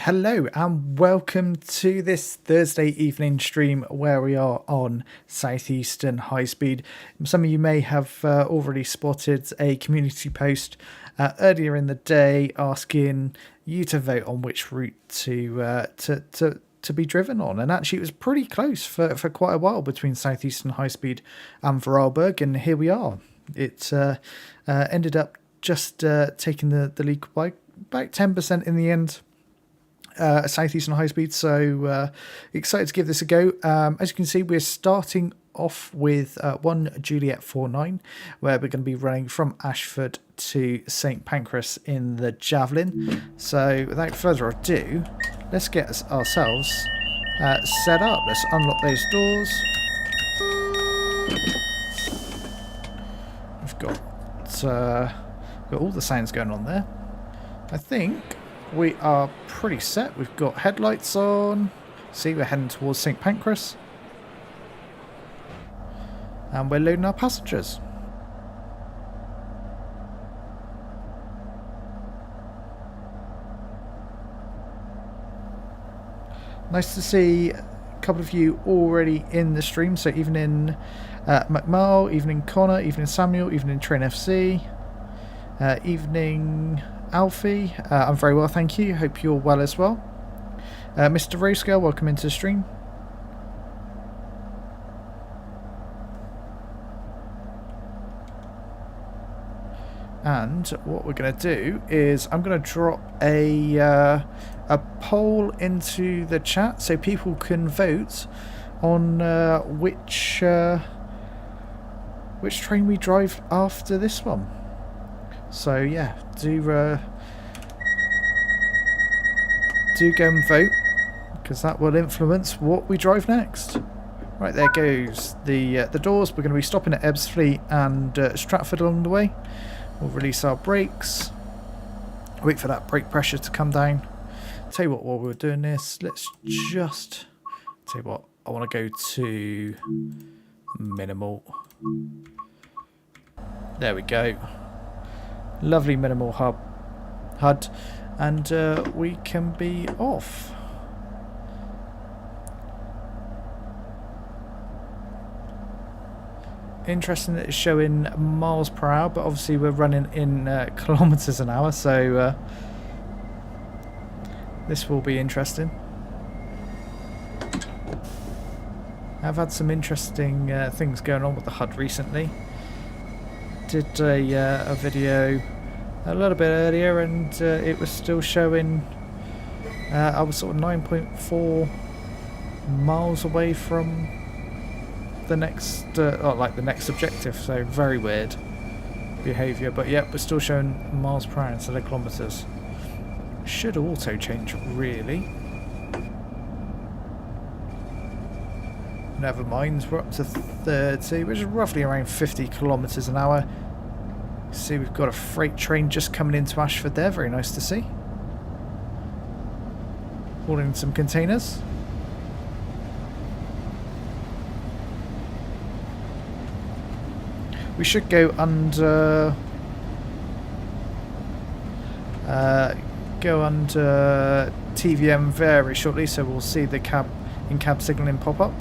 Hello and welcome to this Thursday evening stream where we are on Southeastern High Speed. Some of you may have already spotted a community post earlier in the day asking you to vote on which route to be driven on, and actually it was pretty close for quite a while between Southeastern High Speed and Vorarlberg, and here we are. It ended up just taking the lead by about 10% in the end. Southeastern High Speed, so excited to give this a go. As you can see, we're starting off with 1 Juliet 49, where we're going to be running from Ashford to St Pancras in the Javelin. So without further ado, let's get ourselves set up. Let's unlock those doors. We've got all the sounds going on there. I think we are pretty set. We've got headlights on. See, we're heading towards St Pancras. And we're loading our passengers. Nice to see a couple of you already in the stream. So evening McMahon, evening Connor, evening Samuel, evening Train FC, evening Alfie. I'm very well, thank you. Hope you're well as well. Mr. Roscale, welcome into the stream. And what we're going to do is I'm going to drop a poll into the chat so people can vote on which train we drive after this one. So yeah, do go and vote, because that will influence what we drive next. Right, there goes the doors. We're going to be stopping at Ebbsfleet and Stratford along the way. We'll release our brakes. Wait for that brake pressure to come down. Tell you what, while we're doing this, let's just tell you what. I want to go to minimal. There we go. Lovely minimal HUD, and we can be off. Interesting that it's showing miles per hour, but obviously we're running in kilometers an hour, so this will be interesting. I've had some interesting things going on with the HUD recently. Did a video a little bit earlier, and it was still showing I was sort of 9.4 miles away from the next like the next objective, so very weird behavior. But yeah, we're still showing miles per hour instead of kilometers. Should auto change, really. Never mind, we're up to 30, which is roughly around 50 kilometers an hour. See, we've got a freight train just coming into Ashford there. Very nice to see. Hauling some containers. We should go under TVM very shortly, so we'll see the in-cab signalling pop up,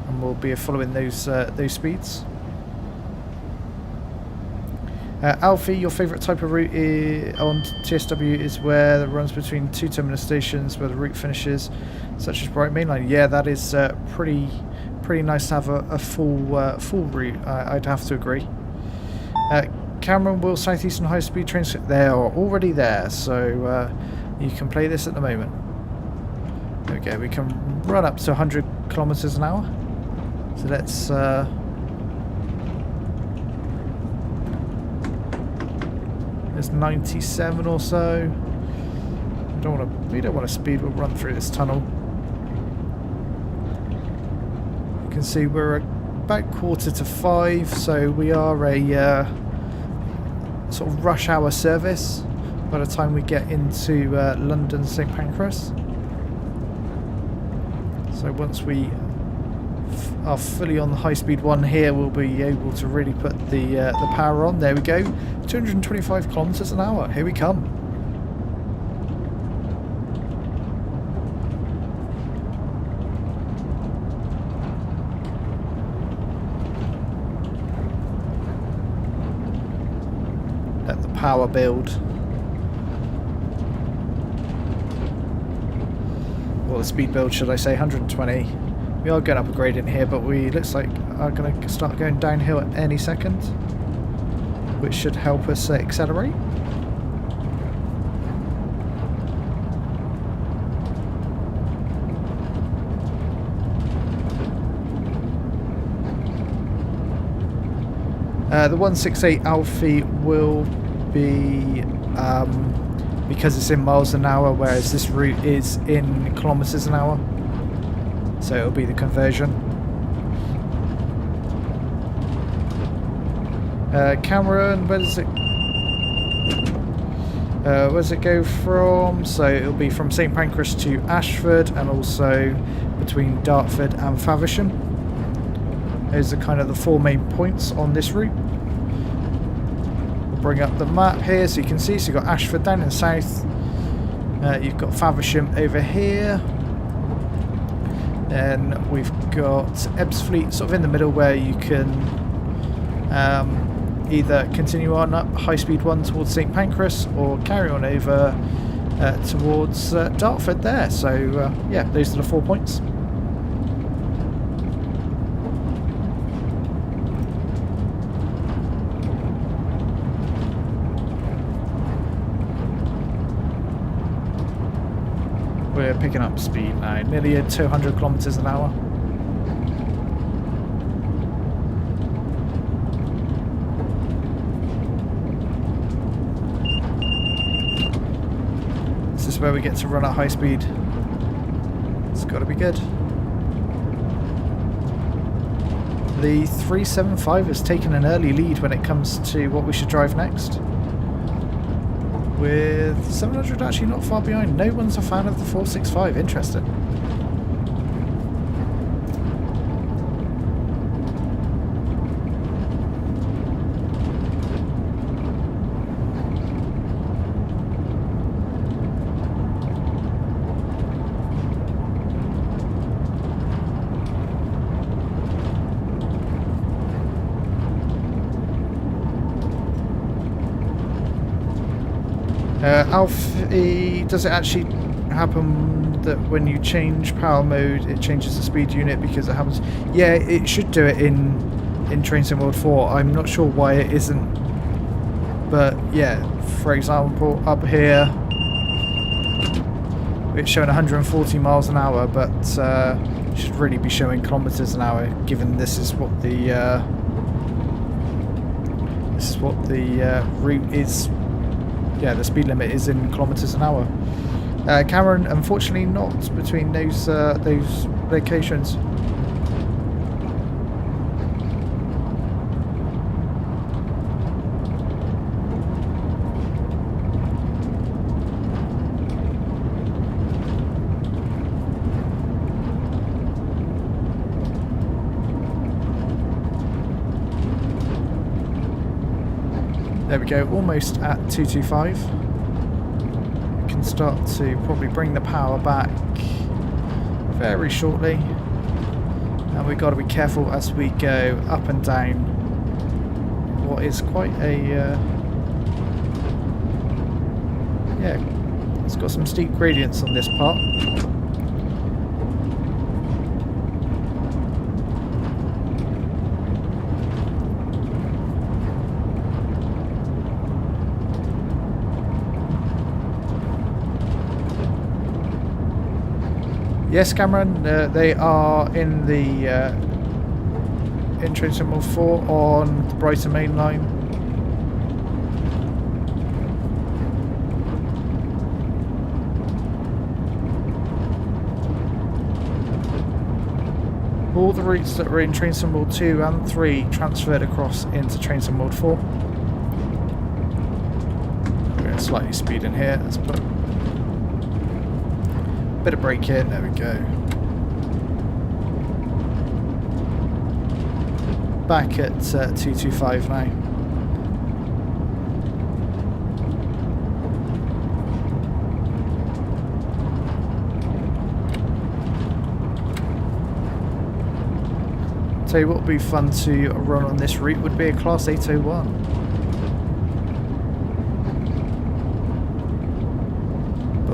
and we'll be following those speeds. Alfie, your favourite type of route on TSW is where it runs between two terminus stations where the route finishes, such as Bright Main Line. Yeah, that is pretty nice to have a full route. I'd have to agree. Cameron, will Southeastern High Speed trains? They are already there, so you can play this at the moment. Okay, we can run up to 100 kilometers an hour. So let's there's 97 or so. We don't want to speed. We'll run through this tunnel. You can see we're about 4:45, so we are a sort of rush hour service by the time we get into London St Pancras. So once we are fully on the high speed one here, we'll be able to really put the power on. There we go, 225 kilometers an hour. Here we come. power build. Or the speed build, should I say, 120. We are going up a gradient here, but we looks like are going to start going downhill at any second, which should help us accelerate. The 168 Alfie will be, because it's in miles an hour, whereas this route is in kilometers an hour. So it'll be the conversion. Cameron, where does it go from? So it'll be from St Pancras to Ashford, and also between Dartford and Faversham. Those are kind of the 4 main points on this route. We'll bring up the map here so you can see. So you've got Ashford down in the south. You've got Faversham over here. Then we've got Ebbsfleet sort of in the middle, where you can either continue on up High Speed 1 towards St Pancras or carry on over towards Dartford there. So yeah, those are the 4 points. We're picking up speed now, nearly at 200 kilometers an hour. This is where we get to run at high speed. It's got to be good. The 375 has taken an early lead when it comes to what we should drive next, with 700 actually not far behind. No one's a fan of the 465. Interesting. Alfie, does it actually happen that when you change power mode it changes the speed unit? Because it happens, yeah, it should do it in Train Sim World 4. I'm not sure why it isn't, but yeah, for example up here it's showing 140 miles an hour, but it should really be showing kilometers an hour, given this is what the route is. Yeah, the speed limit is in kilometers an hour. Cameron, unfortunately not between those locations. There we go, almost at 225. We can start to probably bring the power back very shortly. And we've got to be careful as we go up and down what is quite a... yeah, it's got some steep gradients on this part. Yes, Cameron, they are in the in Train Sim World 4 on the Brighton main line. All the routes that were in Train Sim World 2 and 3 transferred across into Train Sim World 4. We're going to slightly speed in here. Let's put bit of brake in, there we go. Back at 225 now. Tell you what would be fun to run on this route would be a Class 801.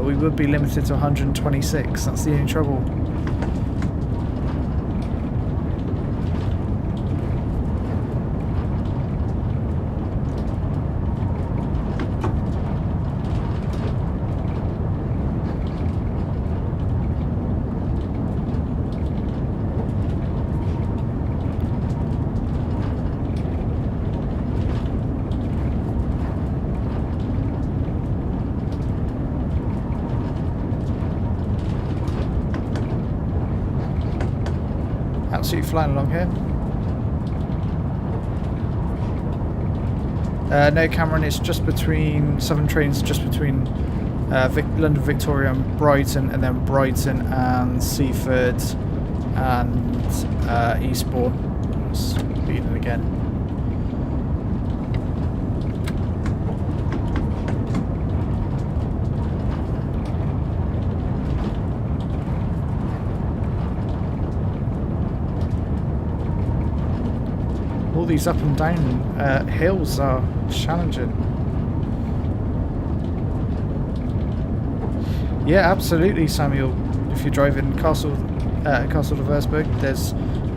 we would be limited to 126. That's the only trouble. Absolutely flying along here. No, Cameron, it's just between Southern Trains, just between London Victoria and Brighton, and then Brighton and Seaford and Eastbourne. Speeding again. All these up and down hills are challenging. Yeah, absolutely, Samuel. If you're driving Castle to Würzburg,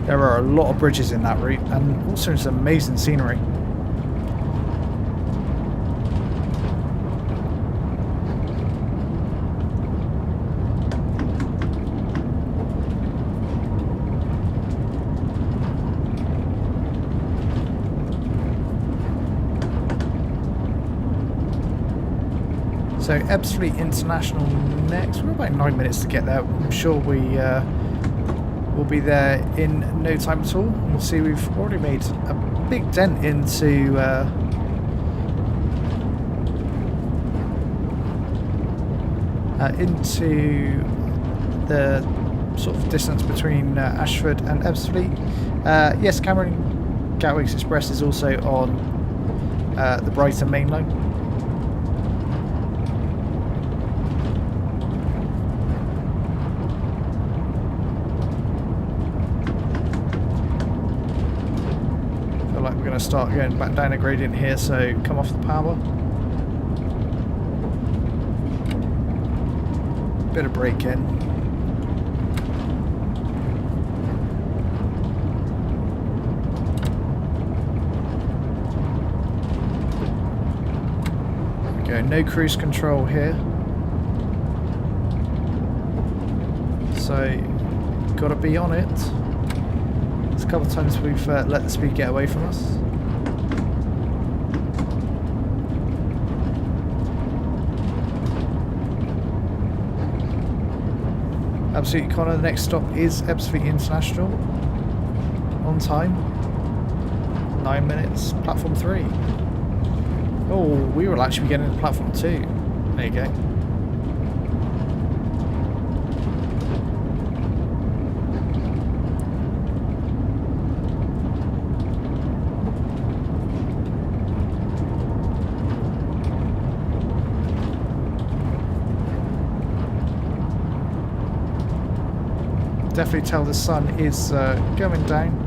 there are a lot of bridges in that route, and also some amazing scenery. So Ebbsfleet International next. We're about 9 minutes to get there. I'm sure we will be there in no time at all. You'll see we've already made a big dent into the sort of distance between Ashford and Ebbsfleet. Yes, Cameron, Gatwick Express is also on the Brighton main line. Start going back down a gradient here, so come off the power. Bit of brake in. There we go, no cruise control here. So, gotta be on it. There's a couple of times we've let the speed get away from us. Absolutely, Connor. The next stop is Ebbsfleet International. On time. 9 minutes. Platform 3. Oh, we will actually be getting to platform 2. There you go. Definitely tell the sun is going down.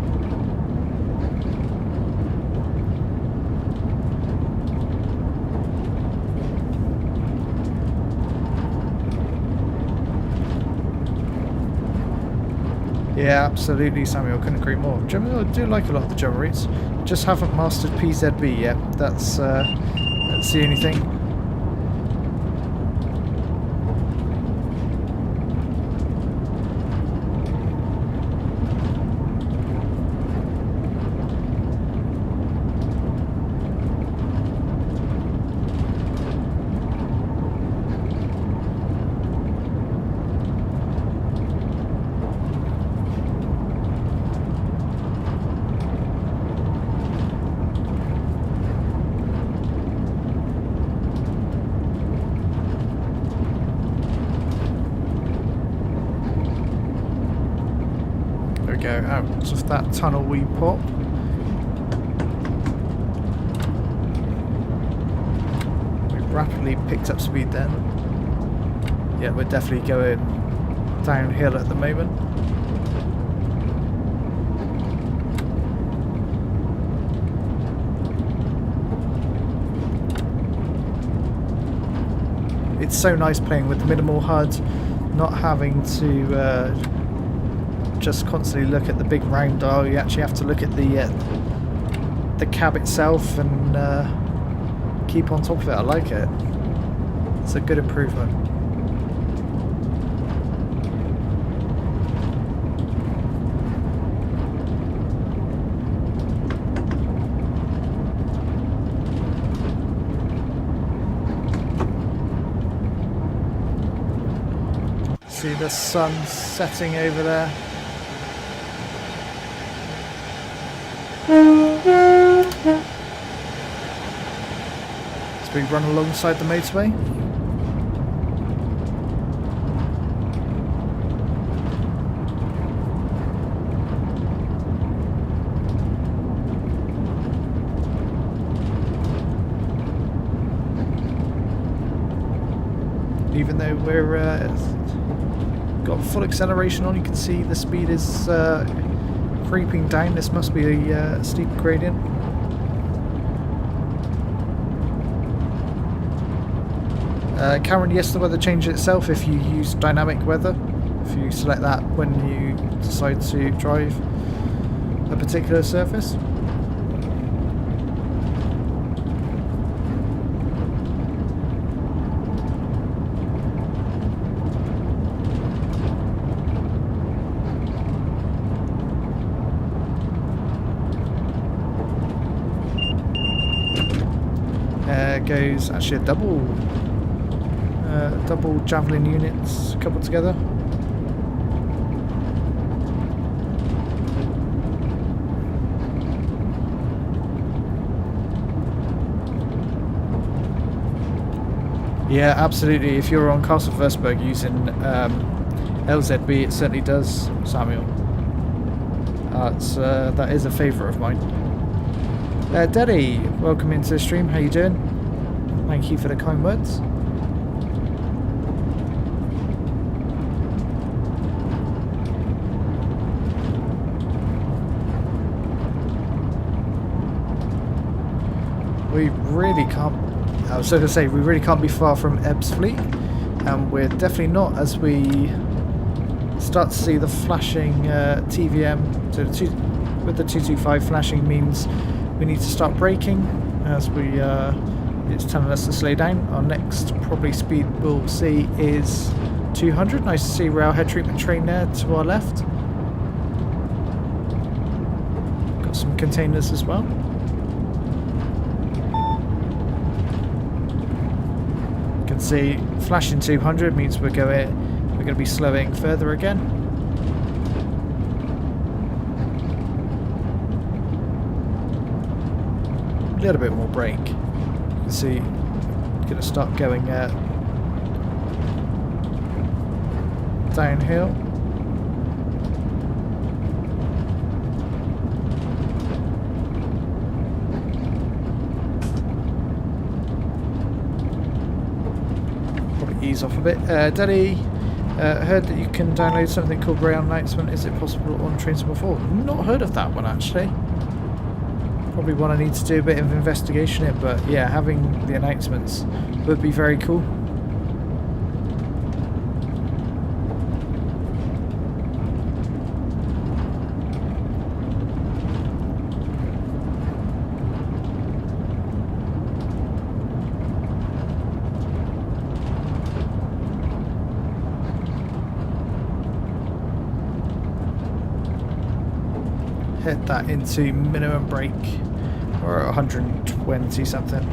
Yeah, absolutely, Samuel. Couldn't agree more. Generally, I do like a lot of the German routes. Just haven't mastered PZB yet. That's the only thing. Go out of that tunnel we pop. We've rapidly picked up speed then. Yeah, we're definitely going downhill at the moment. it's so nice playing with the minimal HUD, not having to just constantly look at the big round dial. You actually have to look at the cab itself and keep on top of it. I like it. It's a good improvement. See the sun setting over there. As we run alongside the motorway. Even though we're got full acceleration on, you can see the speed is creeping down. This must be a steep gradient. Cameron, yes, the weather changes itself if you use dynamic weather. If you select that when you decide to drive a particular surface. Goes actually a double Javelin units coupled together. Yeah, absolutely. If you're on Castle Versberg using LZB, it certainly does, Samuel. That is a favourite of mine. Daddy, welcome into the stream. How you doing? Thank you for the kind words. We really can't. I was going to say we really can't be far from Ebbsfleet, and we're definitely not as we start to see the flashing TVM. So with the 225 flashing means we need to start braking as we. It's telling us to slow down. Our next probably speed we'll see is 200. Nice to see railhead treatment train there to our left. Got some containers as well. You can see flashing 200 means we're going to be slowing further again. A little bit more brake. See, going to start going downhill. Probably ease off a bit. Daddy, heard that you can download something called Rail Announcement. Is it possible on Trains before? Not heard of that one actually. Probably one I need to do a bit of investigation in, but yeah, having the announcements would be very cool. Hit that into minimum brake, or 120 something.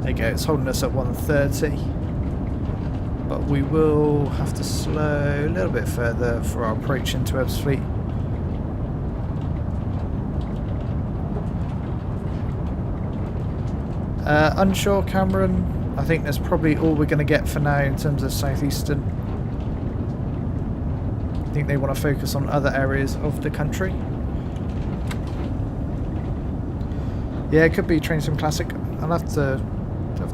There you go, it's holding us at 130. But we will have to slow a little bit further for our approach into Ebbsfleet. Unsure, Cameron. I think that's probably all we're going to get for now in terms of Southeastern. I think they want to focus on other areas of the country. Yeah, it could be Train Sim Classic. I'll have to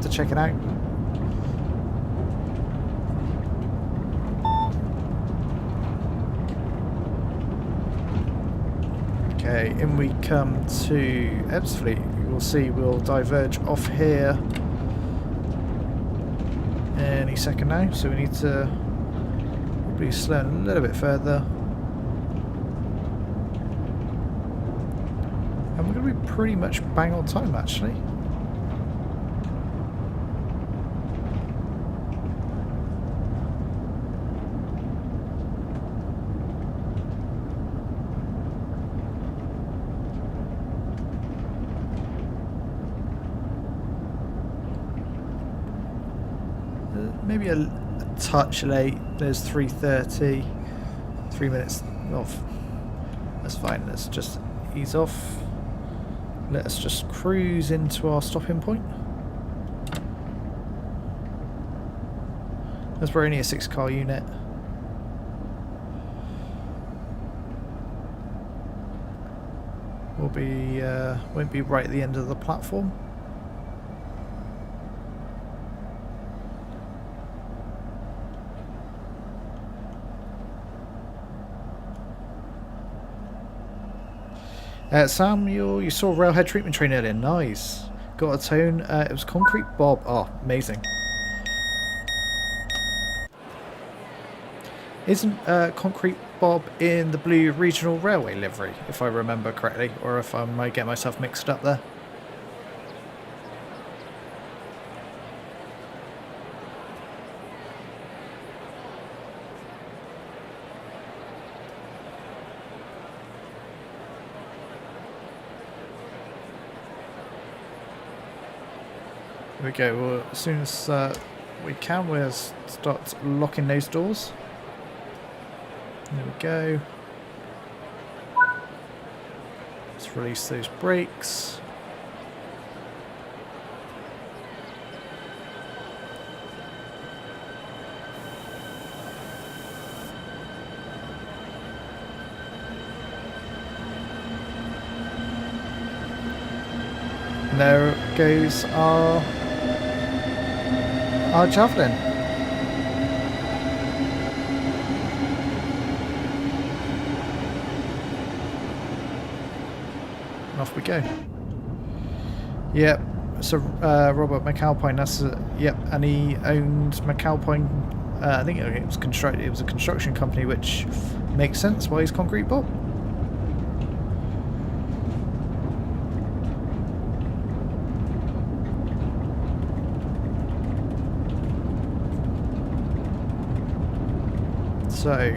check it out. Okay, in we come to Ebbsfleet. You will see we'll diverge off here any second now, so we need to probably slow a little bit further. And we're going to be pretty much bang on time, actually. Maybe a touch late. There's 3:30. 3 minutes off. That's fine. Let's just ease off. Let us just cruise into our stopping point. As we're only a 6-car unit. We'll be won't be right at the end of the platform. Samuel, you saw railhead treatment train earlier. Nice. Got a tone. It was Concrete Bob. Oh, amazing. Isn't Concrete Bob in the blue regional railway livery, if I remember correctly, or if I might get myself mixed up there? Here we go. Well, as soon as we can, we'll start locking those doors. There we go. Let's release those brakes. And there goes our Javelin. And off we go. Yep. So Robert McAlpine. That's yep. And he owned McAlpine. I think it was constructed. It was a construction company, which makes sense why he's Concrete Bob. So,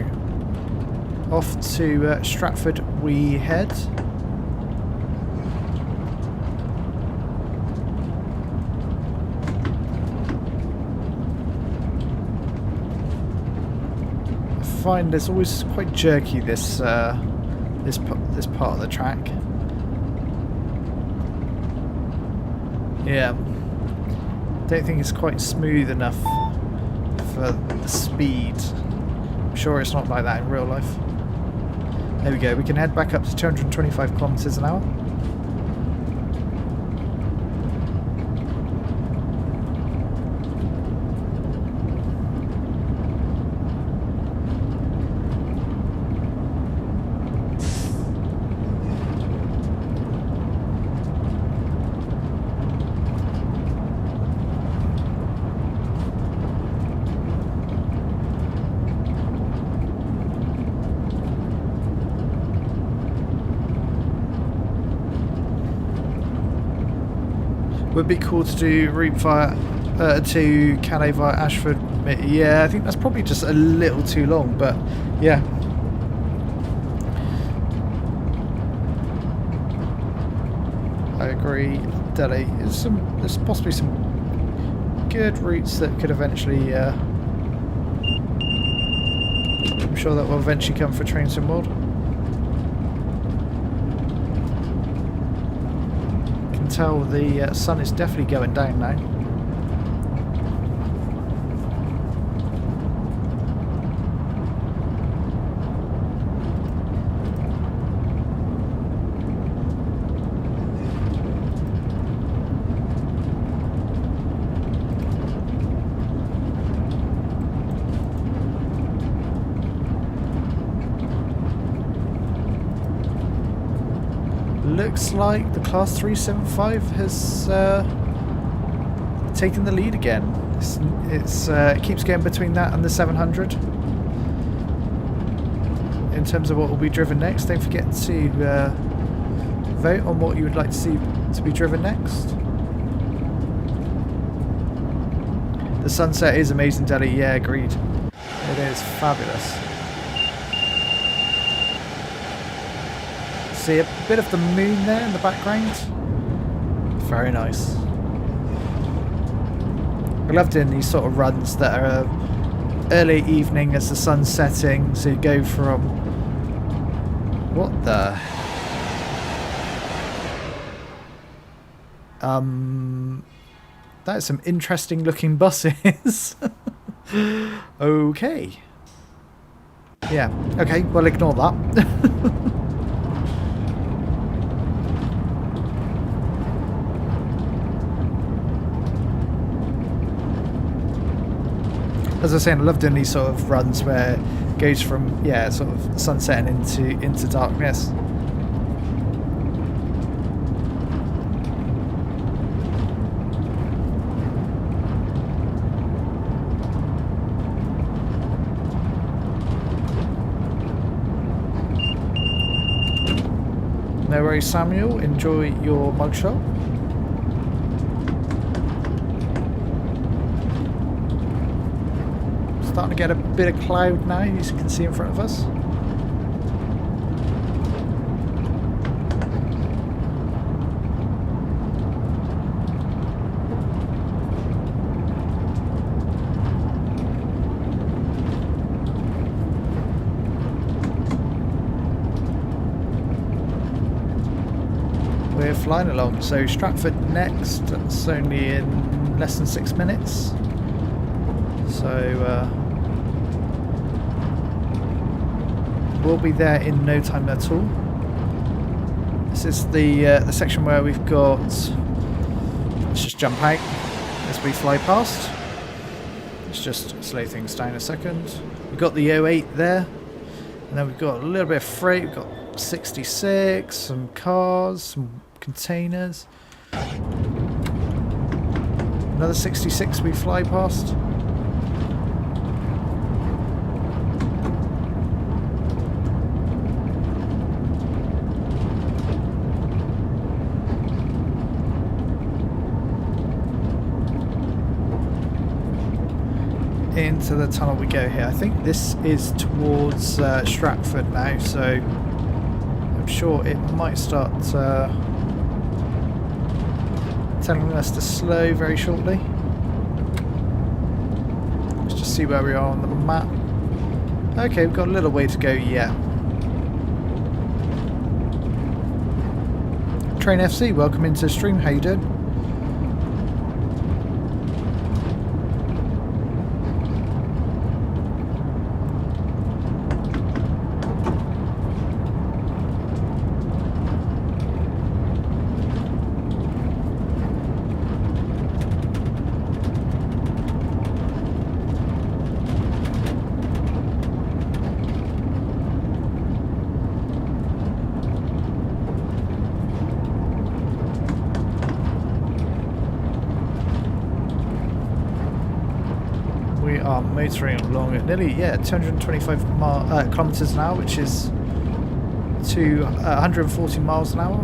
off to Stratford we head. I find it's always quite jerky, this this part of the track. Yeah, don't think it's quite smooth enough for the speed. I'm sure it's not like that in real life. There we go, we can head back up to 225 kilometers an hour. Would be cool to do route via to Calais via Ashford. Yeah, I think that's probably just a little too long, but yeah. I agree. Delhi. There's possibly some good routes that could eventually. I'm sure that will eventually come for Train Sim World. Tell the sun is definitely going down now. Looks like the Class 375 has taking the lead again. It keeps going between that and the 700. In terms of what will be driven next, don't forget to vote on what you would like to see to be driven next. The sunset is amazing, Delhi. Yeah, agreed. It is fabulous. See a bit of the moon there in the background. Very nice. I love doing these sort of runs that are early evening as the sun's setting. So you go from... What the... That's some interesting looking buses. Okay. Yeah, okay, well ignore that. As I was saying, I love doing these sort of runs where it goes from, yeah, sort of sunsetting into darkness. No worries, Samuel. Enjoy your mugshot. Starting to get a bit of cloud now, as you can see in front of us. We're flying along, so Stratford next. It's only in less than 6 minutes. So we'll be there in no time at all. This is the section where we've got... Let's just jump out as we fly past. Let's just slow things down a second. We've got the 08 there. And then we've got a little bit of freight. We've got 66, some cars, some containers. Another 66 we fly past. Into the tunnel we go here. I think this is towards Stratford now, so I'm sure it might start telling us to slow very shortly. Let's just see where we are on the map. Okay, we've got a little way to go yet. Train FC, welcome into the stream. How you doing? Motoring along at nearly 225 kilometers an hour, which is to 140 miles an hour.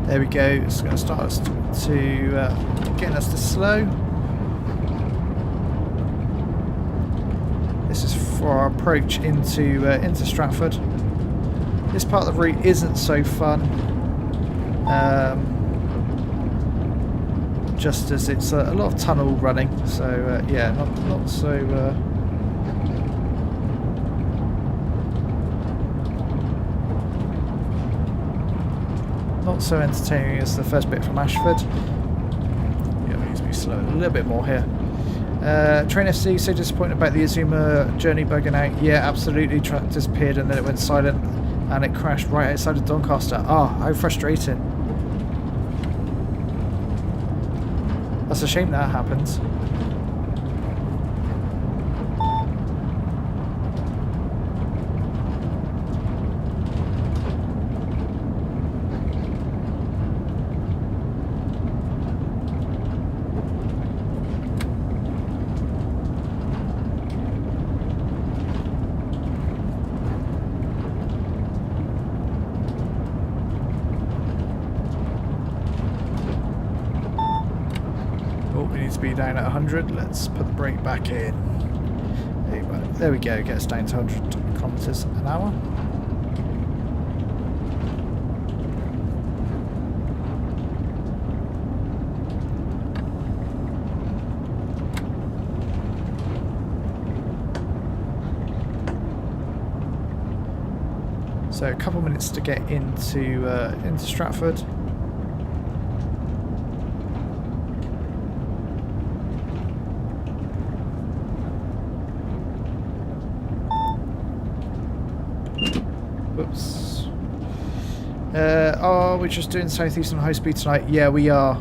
There we go. It's going to start us to getting us to slow. This is for our approach into Stratford. This part of the route isn't so fun, just as it's a lot of tunnel running. So yeah, not so. Not so entertaining as the first bit from Ashford. Yeah, we need to be slow a little bit more here. Train FC, so disappointed about the Azuma journey bugging out. Yeah, absolutely. Track disappeared and then it went silent and it crashed right outside of Doncaster. Ah, how frustrating. That's a shame that happens. down at 100. Let's put the brake back in. There we go, get us down to 100 kilometers an hour. So a couple minutes to get into Stratford. Whoops. Are we just doing Southeastern high speed tonight? Yeah, we are.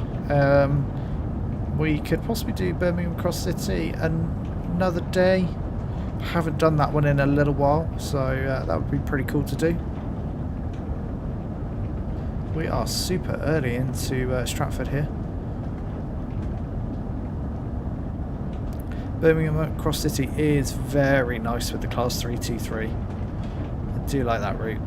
We could possibly do Birmingham Cross City another day. Haven't done that one in a little while, so that would be pretty cool to do. We are super early into Stratford here. Birmingham Cross City is very nice with the Class 323. I do like that route.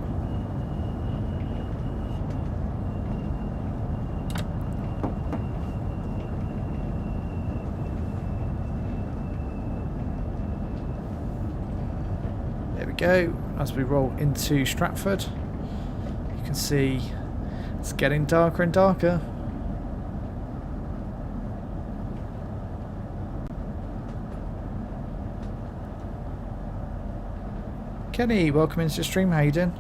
There we go. As we roll into Stratford, you can see it's getting darker and darker. Kenny, welcome into the stream. How you doing?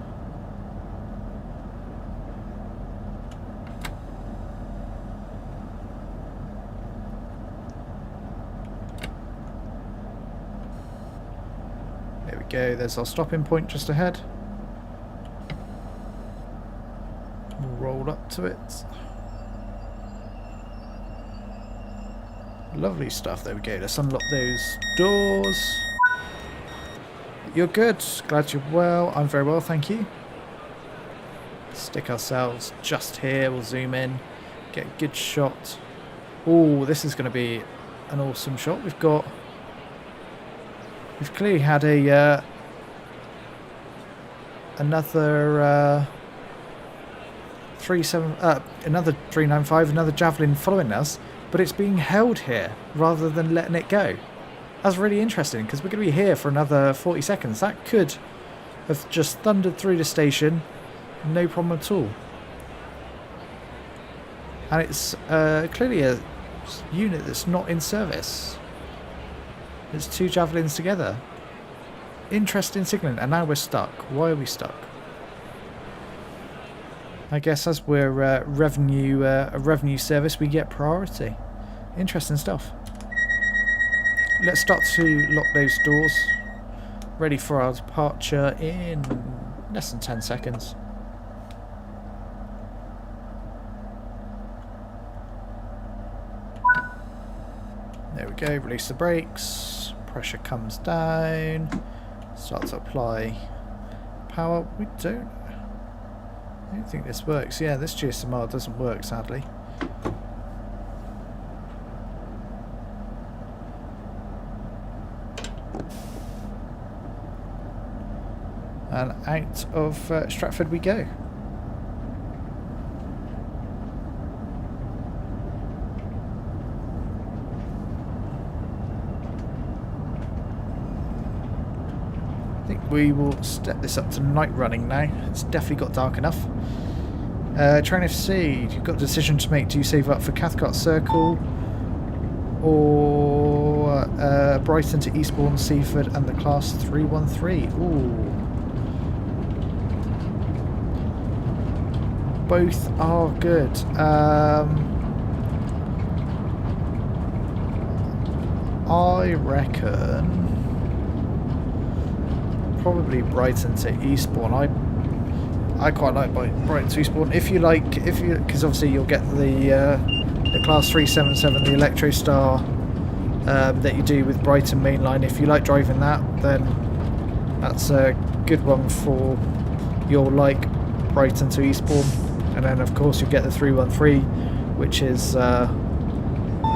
There we go. There's our stopping point just ahead. Roll up to it. Lovely stuff. There we go. Let's unlock those doors. You're good. Glad you're well. I'm very well, thank you. Stick ourselves just here. We'll zoom in. Get a good shot. Oh, this is going to be an awesome shot. We've clearly had a another 395, another Javelin following us, but it's being held here rather than letting it go. That's really interesting because we're going to be here for another 40 seconds. That could have just thundered through the station, no problem at all. And it's clearly a unit that's not in service. There's two Javelins together. Interesting signalling, and now we're stuck. Why are we stuck? I guess as we're a revenue service, we get priority. Interesting stuff. Let's start to lock those doors. Ready for our departure in less than 10 seconds. There we go. Release the brakes. Pressure comes down. Start to apply power. I don't think this works. Yeah, this GSMR doesn't work, sadly. And out of Stratford we go. I think we will step this up to night running now. It's definitely got dark enough. Train FC, you've got a decision to make. Do you save up for Cathcart Circle or Brighton to Eastbourne, Seaford and the Class 313? Ooh. Both are good. I reckon probably Brighton to Eastbourne. I quite like Brighton to Eastbourne. Because obviously you'll get the Class 377, the Electrostar that you do with Brighton Mainline. If you like driving that, then that's a good one for your Brighton to Eastbourne. And then of course you get the 313, which is a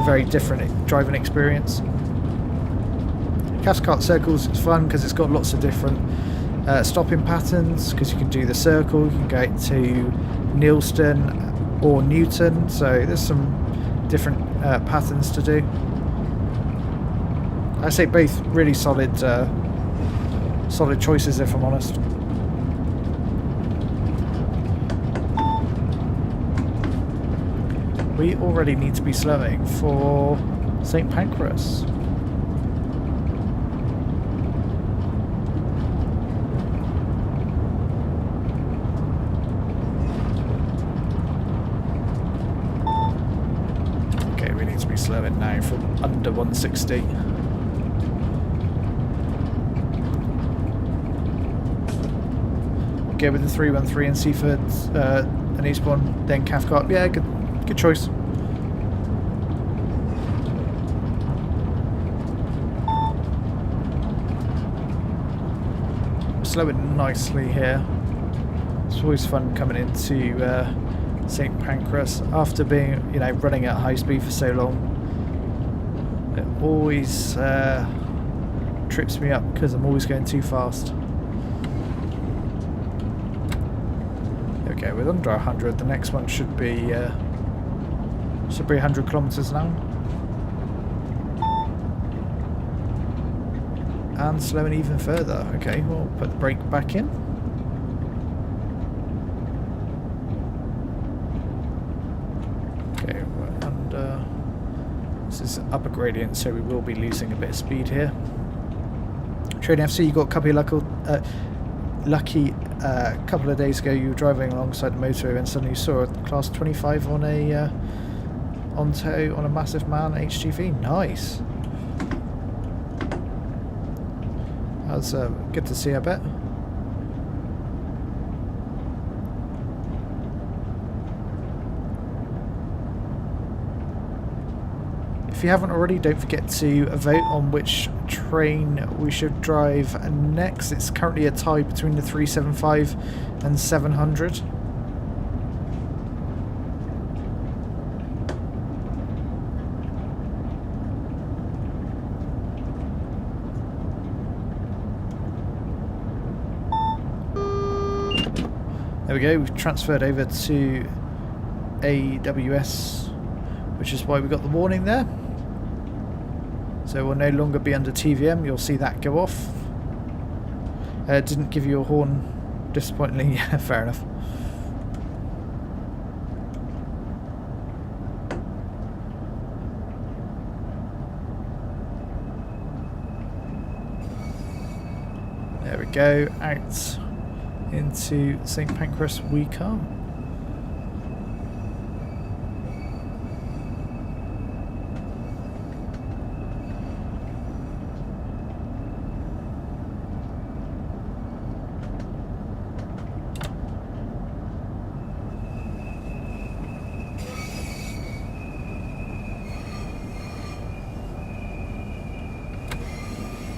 very different driving experience. Cathcart Circles is fun because it's got lots of different stopping patterns, because you can do the circle, you can go out to Neilston or Newton, so there's some different patterns to do. I say both really solid, solid choices, if I'm honest. We already need to be slowing for St. Pancras. Okay, we need to be slowing now from under 160. Go with the 313 and Seaford and Eastbourne, then Cathcart. Yeah, good choice. Slowing nicely here. It's always fun coming into St. Pancras after being, you know, running at high speed for so long. It always trips me up because I'm always going too fast. Okay, we're under 100. The next one should be 100 kilometers an hour. And slowing even further. Okay, we'll put the brake back in. Okay, we're under. This is upper gradient, so we will be losing a bit of speed here. Trading FC, you got a couple of lucky couple of days ago. You were driving alongside the motorway and suddenly you saw a class 25 on a on a massive man HGV. Nice. That's good to see, I bet. If you haven't already, don't forget to vote on which train we should drive next. It's currently a tie between the 375 and 700. There we go, we've transferred over to AWS, which is why we got the warning there. So we'll no longer be under TVM, you'll see that go off. Didn't give you a horn, disappointingly. Yeah, fair enough. There we go, out into St. Pancras we come.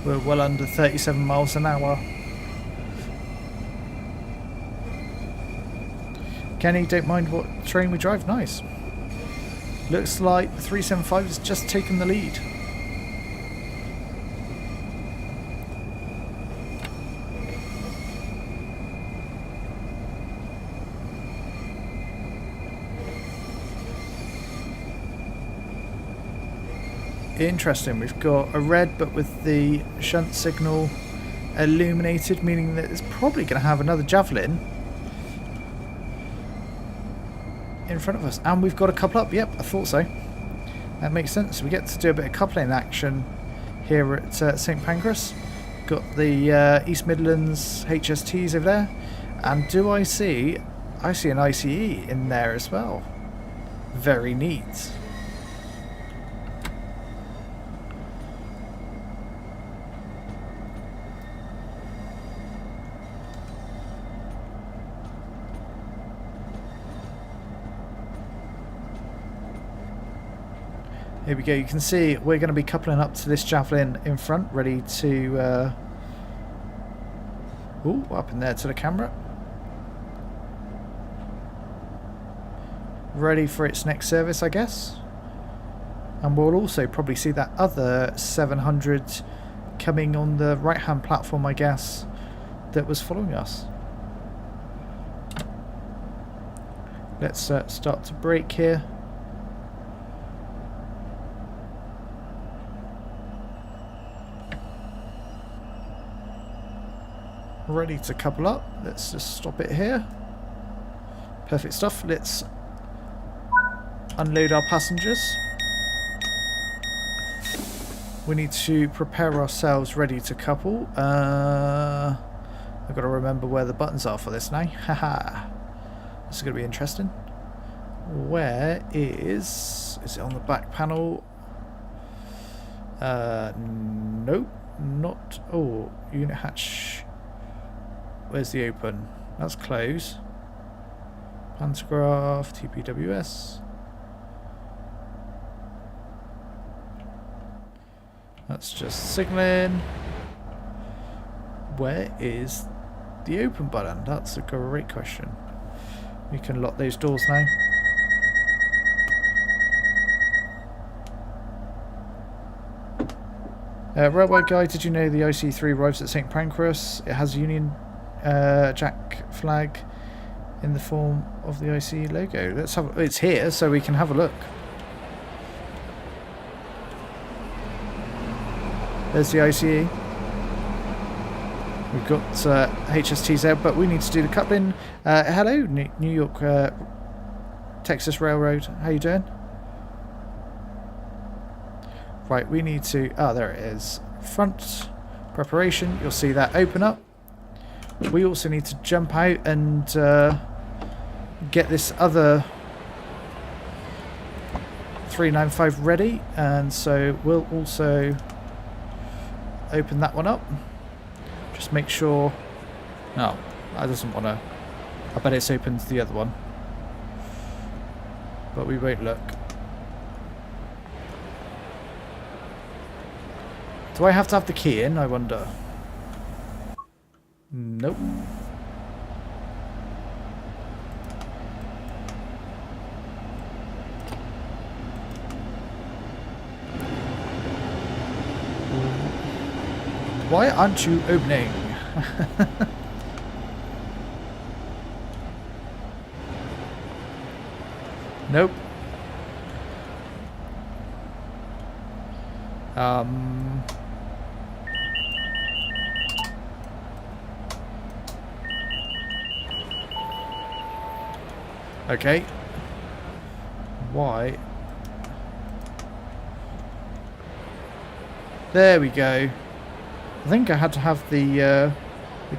We're well under 37 miles an hour. Kenny, don't mind what train we drive. Nice. Looks like the 375 has just taken the lead. Interesting, we've got a red but with the shunt signal illuminated, meaning that it's probably going to have another Javelin in front of us. And we've got a couple up. Yep, I thought so. That makes sense. We get to do a bit of coupling action here at St. Pancras. Got the East Midlands HSTs over there. And do I see an ICE in there as well. Very neat. Here we go, you can see we're going to be coupling up to this Javelin in front, ready to up in there to the camera. Ready for its next service, I guess. And we'll also probably see that other 700 coming on the right hand platform, I guess, that was following us. Let's start to brake here. ready to couple up. Let's just stop it here. Perfect stuff. Let's unload our passengers. We need to prepare ourselves ready to couple. I've got to remember where the buttons are for this now. Haha. This is going to be interesting. Where is it on the back panel? Nope. Not. Oh, unit hatch. Where's the open? That's close. Pantograph, TPWS. That's just signaling. Where is the open button? That's a great question. We can lock those doors now. Railway guy, did you know the IC3 arrives at St Pancras? It has a Union Jack flag in the form of the IC logo. Let's have. It's here, so we can have a look. There's the ICE. We've got HSTs there, but we need to do the coupling. Hello, New York Texas Railroad. How you doing? Right, we need to... Ah, there it is. Front preparation. You'll see that open up. We also need to jump out and get this other 395 ready. And so we'll also open that one up. Just make sure... No, that doesn't want to... I bet it's open to the other one. But we won't look. Do I have to have the key in, I wonder? Nope. Why aren't you opening? Nope. Okay. Why? There we go. I think I had to have the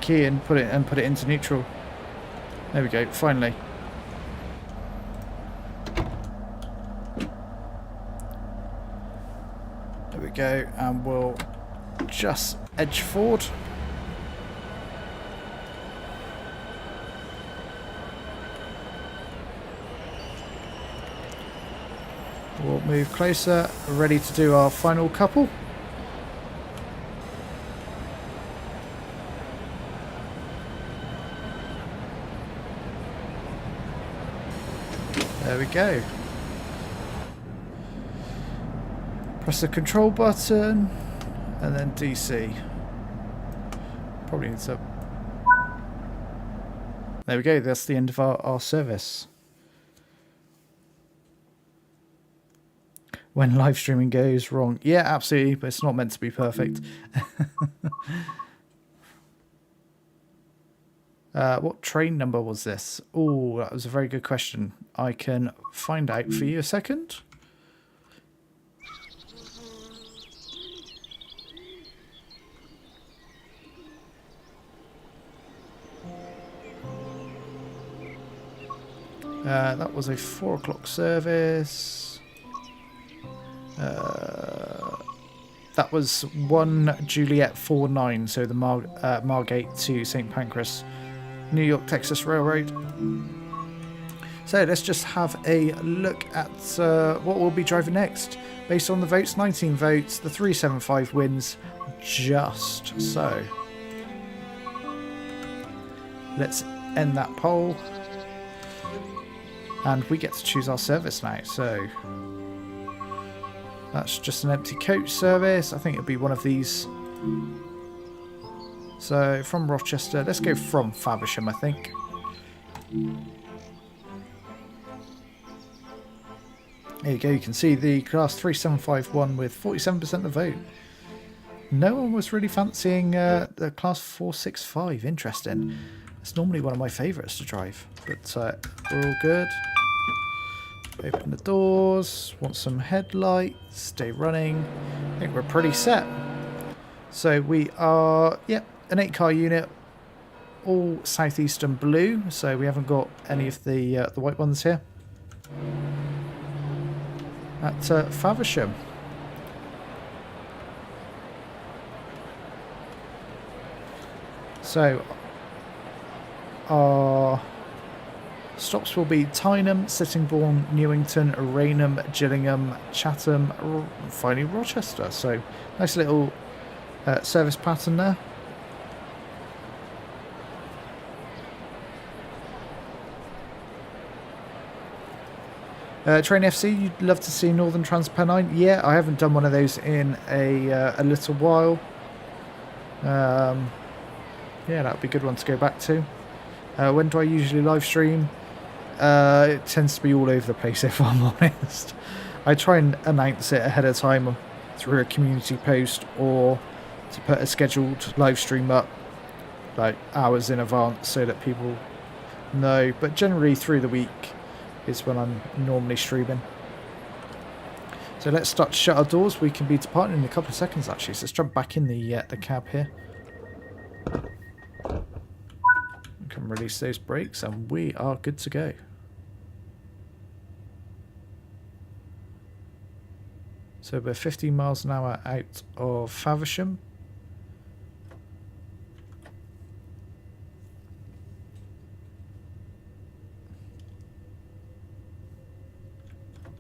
key and put it into neutral. There we go. Finally. There we go, and we'll just edge forward. We'll move closer, ready to do our final couple. There we go. Press the control button and then DC. Probably needs to... There we go, that's the end of our service. When live streaming goes wrong. Yeah, absolutely, but it's not meant to be perfect. What train number was this? Oh, that was a very good question. I can find out for you a second. That was a 4 o'clock service. That was 1 Juliet 49, so the Margate to St Pancras, New York Texas Railroad. So let's just have a look at what we'll be driving next. Based on the votes, 19 votes, the 375 wins, just so. Let's end that poll. And we get to choose our service now, so... That's just an empty coach service. I think it'll be one of these. So, from Rochester. Let's go from Faversham, I think. There you go. You can see the class 3751 with 47% of the vote. No one was really fancying the Class 465. Interesting. It's normally one of my favourites to drive, but we're all good. Open the doors, want some headlights, stay running. I think we're pretty set. So we are, yep, an 8-car unit, all Southeastern blue, so we haven't got any of the white ones here. At Faversham. So our stops will be Tyneham, Sittingbourne, Newington, Rainham, Gillingham, Chatham, finally Rochester. So nice little service pattern there. Train FC, you'd love to see Northern Transpennine. Yeah, I haven't done one of those in a little while. Yeah, that would be a good one to go back to. When do I usually live stream? It tends to be all over the place, if I'm honest. I try and announce it ahead of time through a community post, or to put a scheduled live stream up like hours in advance so that people know. But generally through the week is when I'm normally streaming. So let's start to shut our doors. We can be departing in a couple of seconds actually. So let's jump back in the cab here. We can release those brakes and we are good to go. So we're 15 miles an hour out of Faversham.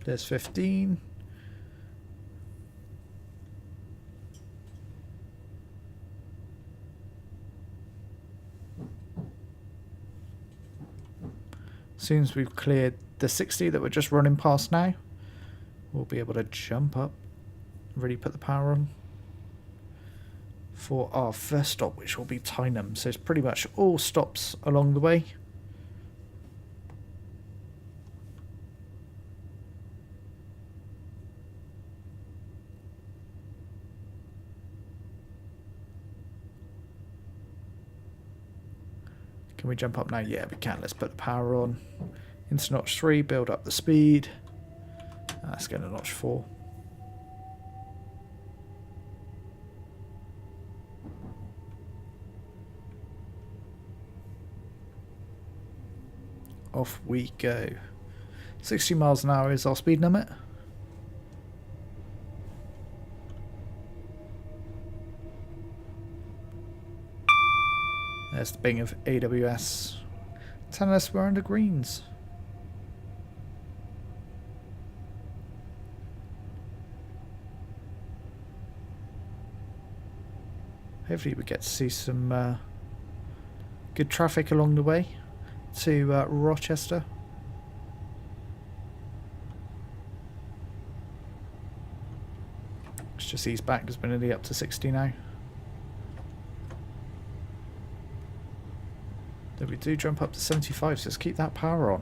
There's 15. As soon as we've cleared the 60 that we're just running past now, we'll be able to jump up, really put the power on for our first stop, which will be Tyneham. So it's pretty much all stops along the way. Can we jump up now? Yeah, we can. Let's put the power on. Into notch 3, build up the speed. Let's go to notch 4. Off we go. 60 miles an hour is our speed limit. There's the bing of AWS telling us we're under greens. Hopefully we get to see some good traffic along the way to Rochester. Let's just ease back because we're nearly up to 60 now. Then we do jump up to 75, so let's keep that power on.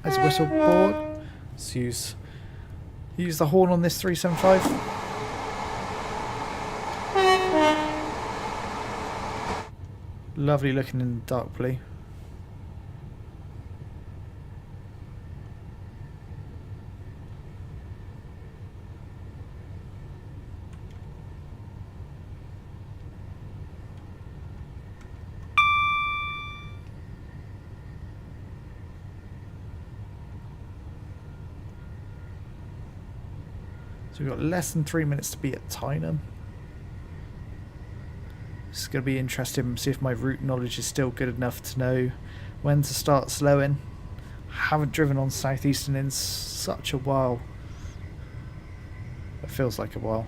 As a whistle board, let's use the horn on this 375. Lovely looking in the dark blue. So we've got less than 3 minutes to be at Tyneham. This is going to be interesting, see if my route knowledge is still good enough to know when to start slowing. Haven't driven on Southeastern in such a while. It feels like a while.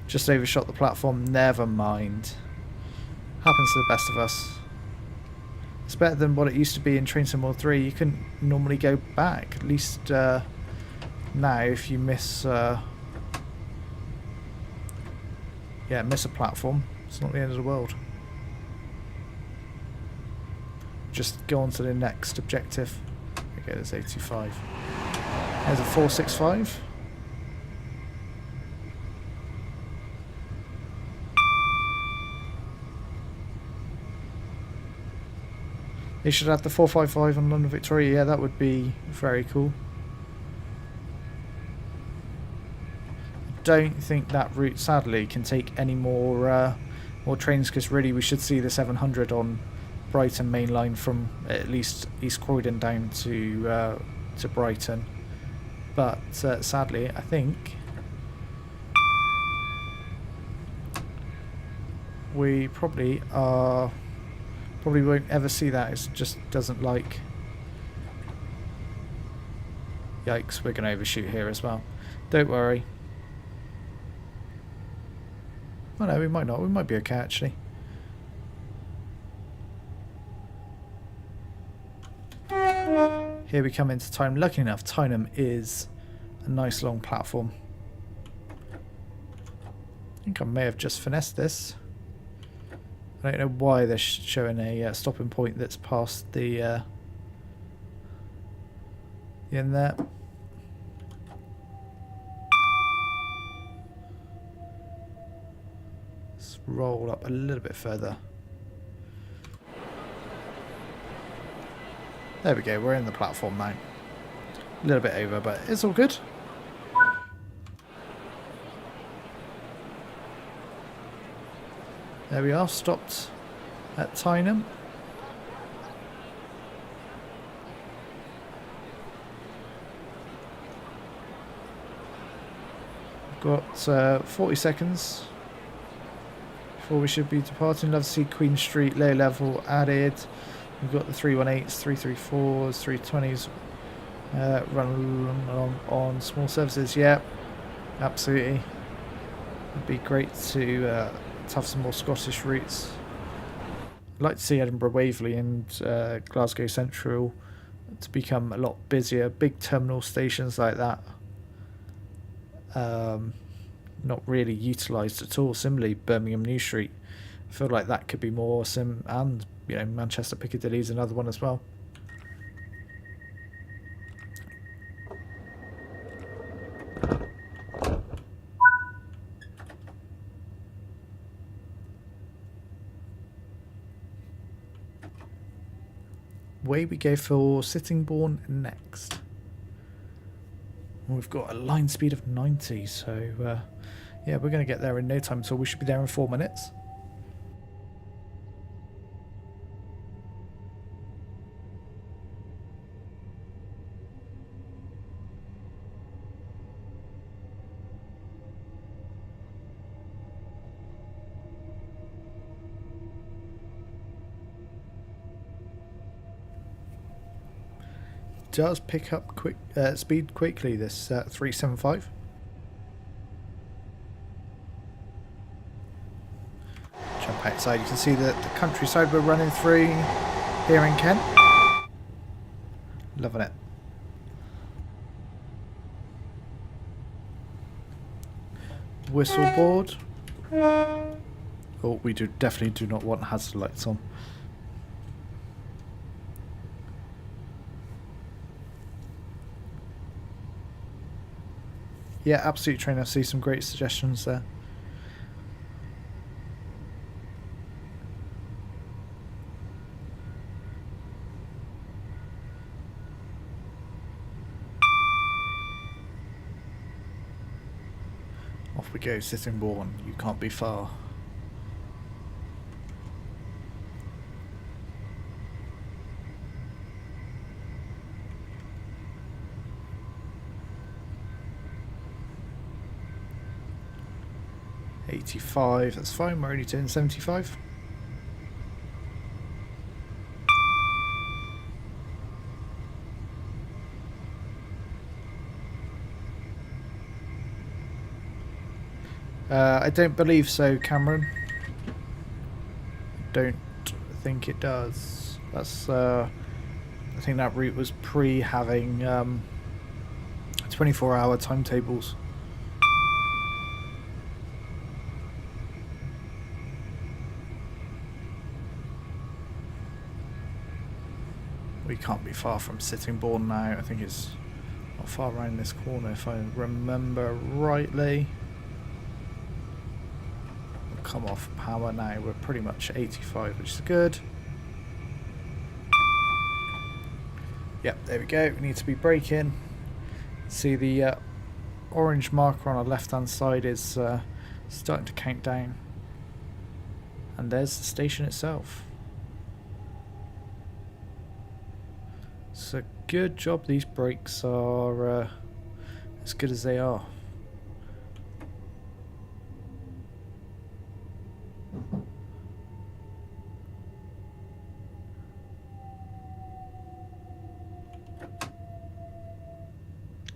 Just overshot the platform, never mind. Happens to the best of us. It's better than what it used to be in Train Sim World 3. You couldn't normally go back, at least now if you miss... miss a platform. It's not the end of the world. Just go on to the next objective. Okay, there's 85. There's a 465. They should have the 455 on London Victoria. Yeah, that would be very cool. Don't think that route, sadly, can take any more trains, because really we should see the 700 on Brighton main line from at least East Croydon down to Brighton. But sadly, I think we probably won't ever see that. It just doesn't like. Yikes, we're going to overshoot here as well. Don't worry. Oh no, we might not. We might be okay, actually. Here we come into Tyneham. Lucky enough, Tyneham is a nice long platform. I think I may have just finessed this. I don't know why they're showing a stopping point that's past the end there. Let's roll up a little bit further. There we go, we're in the platform now. A little bit over, but it's all good. There we are, stopped at Tyneham. Got 40 seconds before we should be departing. Love to see Queen Street low level added. We've got the 318s, 334s, 320s run along on small services. Yeah, absolutely. It'd be great to have some more Scottish routes. I'd like to see Edinburgh Waverley and Glasgow Central to become a lot busier. Big terminal stations like that. Not really utilised at all. Similarly, Birmingham New Street. I feel like that could be more. And you know, Manchester Piccadilly is another one as well. Away we go for Sittingbourne next. We've got a line speed of 90, so yeah, we're going to get there in no time, so we should be there in 4 minutes. Does pick up speed quickly, this 375. Jump outside, you can see the countryside we're running through here in Kent. Loving it. Whistle board. Oh, we definitely do not want hazard lights on. Yeah, absolutely, Train. I see some great suggestions there. Off we go, Sittingbourne. You can't be far. $85, that's fine, we're only doing 75. I don't believe so, Cameron. Don't think it does. That's I think that route was pre having 24-hour timetables. We can't be far from Sittingbourne now. I think it's not far around this corner if I remember rightly. We'll come off power now. We're pretty much 85, which is good. Yep, there we go. We need to be braking. See the orange marker on our left hand side is starting to count down. And there's the station itself. So good job, these brakes are as good as they are.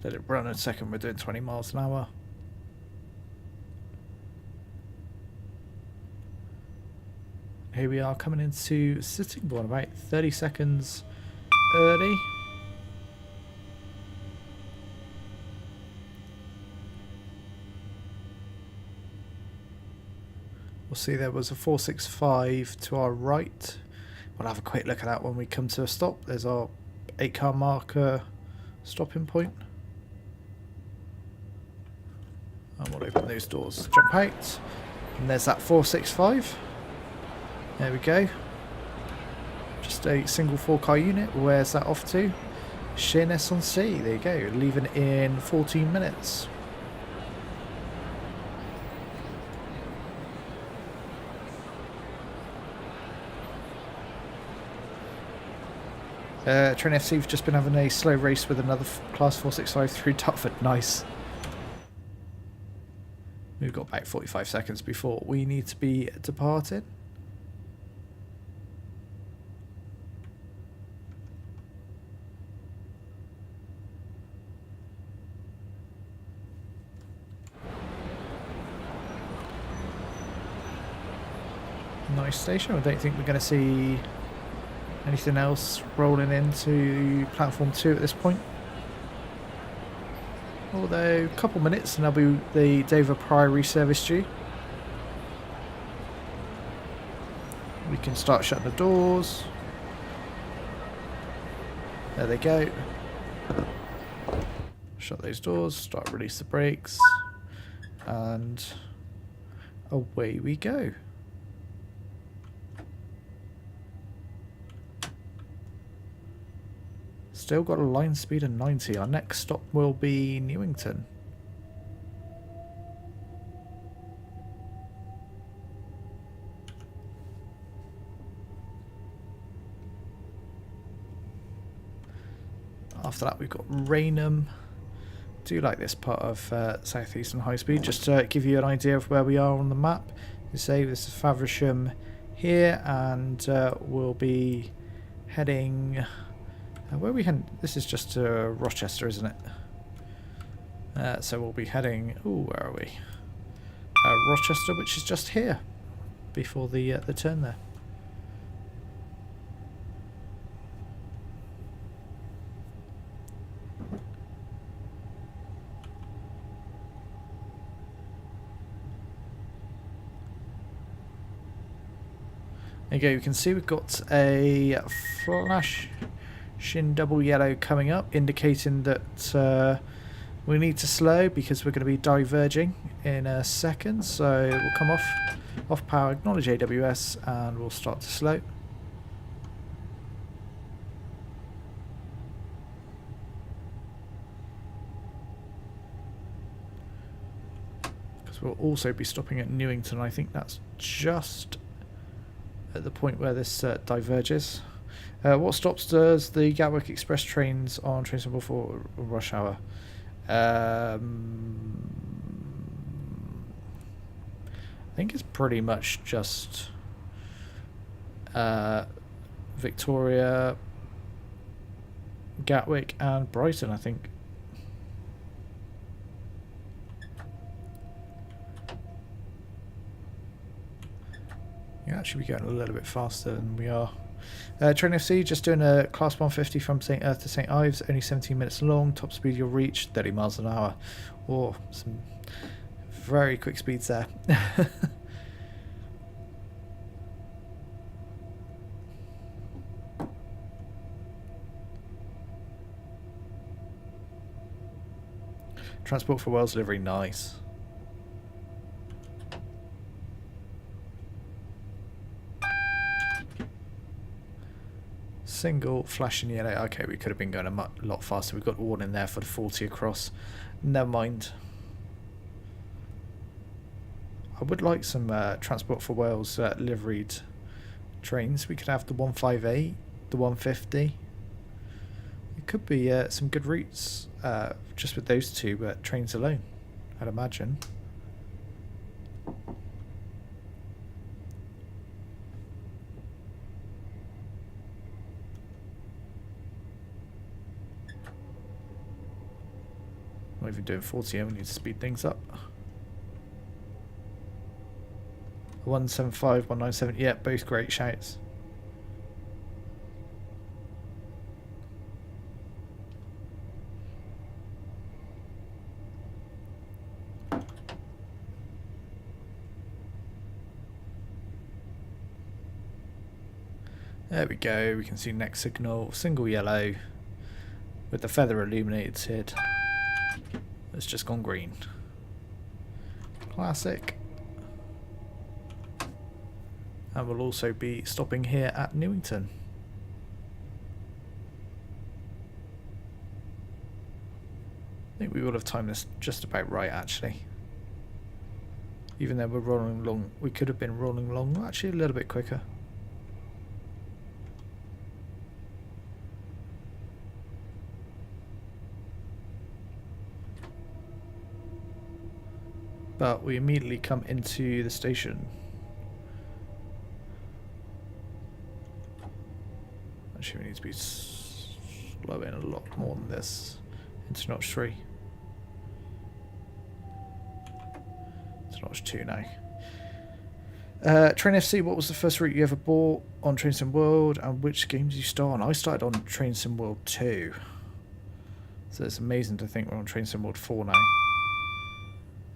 Let it run a second, we're doing 20 miles an hour. Here we are coming into Sittingbourne about 30 seconds early. We'll see there was a 465 to our right. We'll have a quick look at that when we come to a stop. There's our 8-car marker stopping point. And we'll open those doors, jump out. And there's that 465. There we go. Just a single 4-car unit. Where's that off to? Sheerness-on-Sea. There you go. Leaving in 14 minutes. Train FC have just been having a slow race with another Class 465 through Dartford. Nice. We've got about 45 seconds before we need to be departing. Nice station. I don't think we're going to see anything else rolling into platform 2 at this point. Although a couple minutes and there'll be the Dover Priory service due. We can start shutting the doors. There they go. Shut those doors, start release the brakes, and away we go. Still got a line speed of 90. Our next stop will be Newington. After that we've got Rainham. Do like this part of Southeastern High Speed, just to give you an idea of where we are on the map. You say this is Faversham here, and we'll be heading... where are we heading? This is just Rochester, isn't it? So we'll be heading... Ooh, where are we? Rochester, which is just here, before the turn there. There you go, you can see we've got a flash shin double yellow coming up, indicating that we need to slow because we're going to be diverging in a second. So we'll come off power, acknowledge AWS, and we'll start to slow. Because we'll also be stopping at Newington. I think that's just at the point where this diverges. What stops does the Gatwick Express trains on train symbol for rush hour? I think it's pretty much just Victoria, Gatwick and Brighton, I think. You actually be going a little bit faster than we are. Train FC just doing a class 150 from St Earth to St Ives, only 17 minutes long. Top speed you'll reach 30 miles an hour. Or some very quick speeds there. Transport for Wales livery, nice. Single, flashing yellow. Okay, we could have been going a lot faster. We've got warning there for the 40 across. Never mind. I would like some Transport for Wales liveried trains. We could have the 158, the 150. It could be some good routes just with those two trains alone, I'd imagine. Not even doing 40, we need to speed things up. 175, 197, yeah, both great shouts. There we go, we can see next signal, single yellow with the feather illuminated SID. It's just gone green. Classic. And we'll also be stopping here at Newington. I think we will have timed this just about right, actually. Even though we're rolling along, we could have been rolling along actually a little bit quicker. But we immediately come into the station. Actually, we need to be slowing a lot more than this. Into notch 3. It's notch 2 now. Train FC, what was the first route you ever bought on Train Sim World, and which games did you start on? I started on Train Sim World 2. So it's amazing to think we're on Train Sim World 4 now.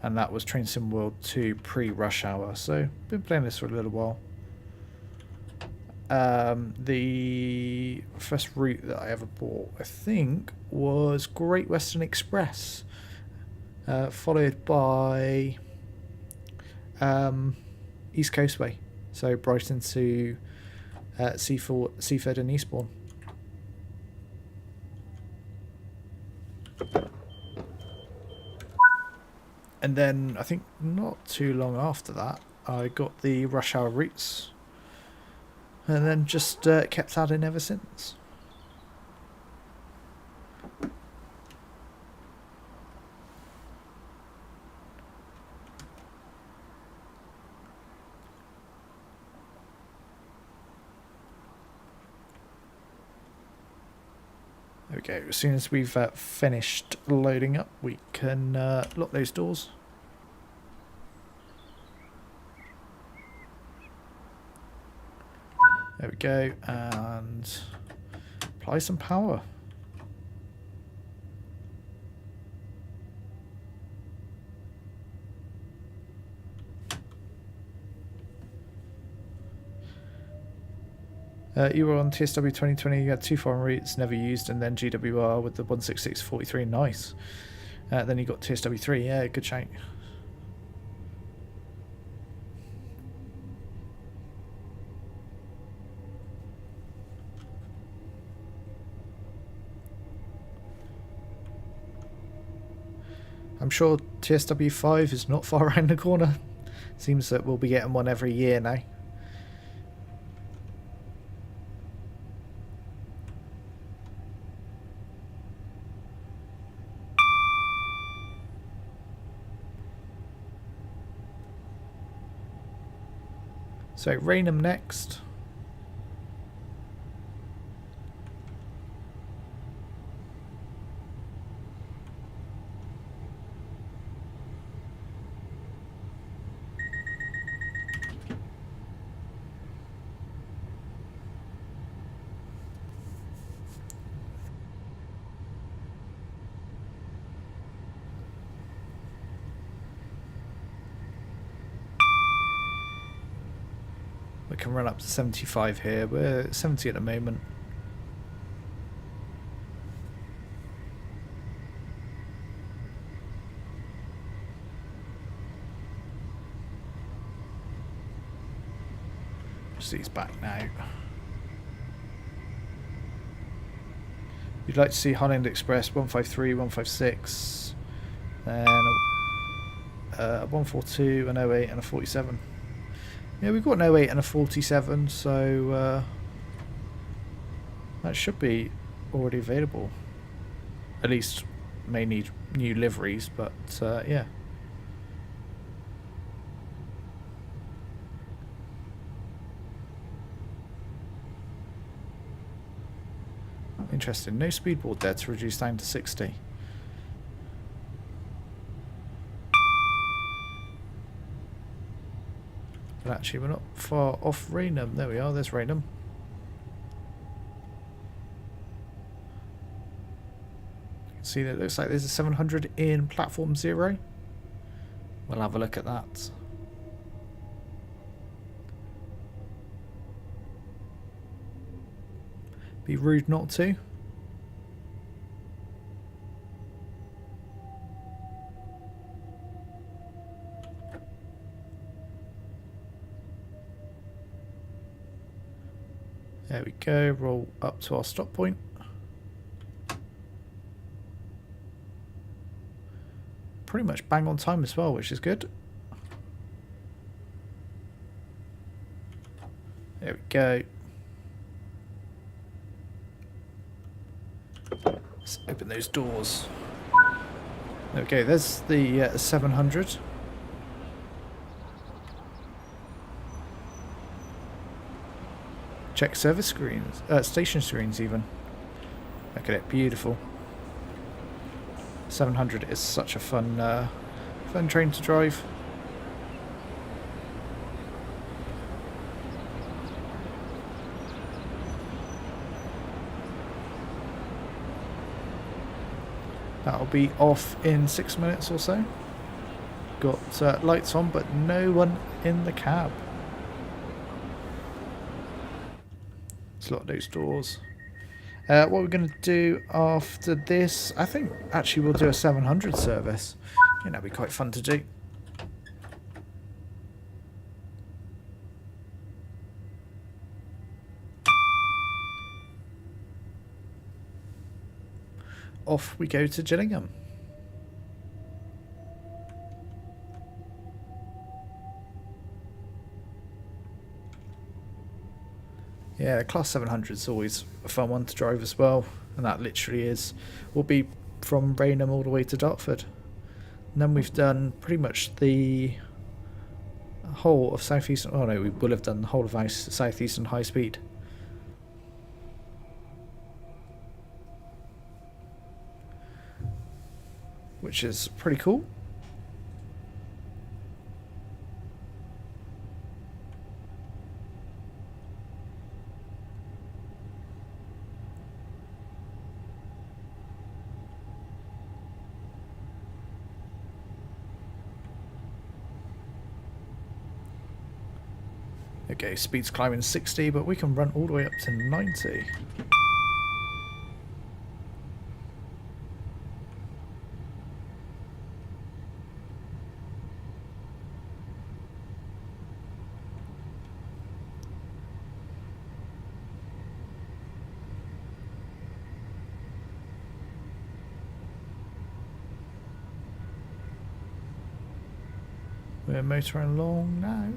And that was Train Sim World 2 pre-rush hour, so been playing this for a little while. The first route that I ever bought, I think, was Great Western Express, followed by East Coastway, so Brighton to Seaford and Eastbourne. And then I think not too long after that, I got the rush hour routes, and then just kept adding ever since. There we go. As soon as we've finished loading up, we can lock those doors. There we go, and apply some power. You were on TSW 2020, you had 2 foreign routes, never used, and then GWR with the 16643, nice. Then you got TSW 3, yeah, good shout. I'm sure TSW 5 is not far around the corner. Seems that we'll be getting one every year now. So Raynham next. We can run up to 75 here. We're at 70 at the moment. So he's back now. You'd like to see Highland Express 153, 156, then 142, an 08 and a 47. Yeah, we've got an 08 and a 47, so that should be already available. At least may need new liveries, but yeah. Interesting. No speedboard there to reduce down to 60. But actually, we're not far off Raynham. There we are. There's Raynham. You can see that it looks like there's a 700 in platform 0. We'll have a look at that. Be rude not to. There we go, roll up to our stop point. Pretty much bang on time as well, which is good. There we go. Let's open those doors. Okay, there's the 700. Check service screens, station screens even. Look at it, beautiful. 700 is such a fun train to drive. That'll be off in 6 minutes or so. Got lights on, but no one in the cab. Let's lock those doors. What we're going to do after this, I think actually we'll do a 700 service. I think that'd be quite fun to do. Off we go to Gillingham. Yeah, the Class 700 is always a fun one to drive as well, and that literally will be from Raynham all the way to Dartford. And then we've done pretty much the whole of Southeastern. Oh no, we will have done the whole of Southeastern high speed. Which is pretty cool. Okay, speed's climbing 60, but we can run all the way up to 90. We're motoring along now.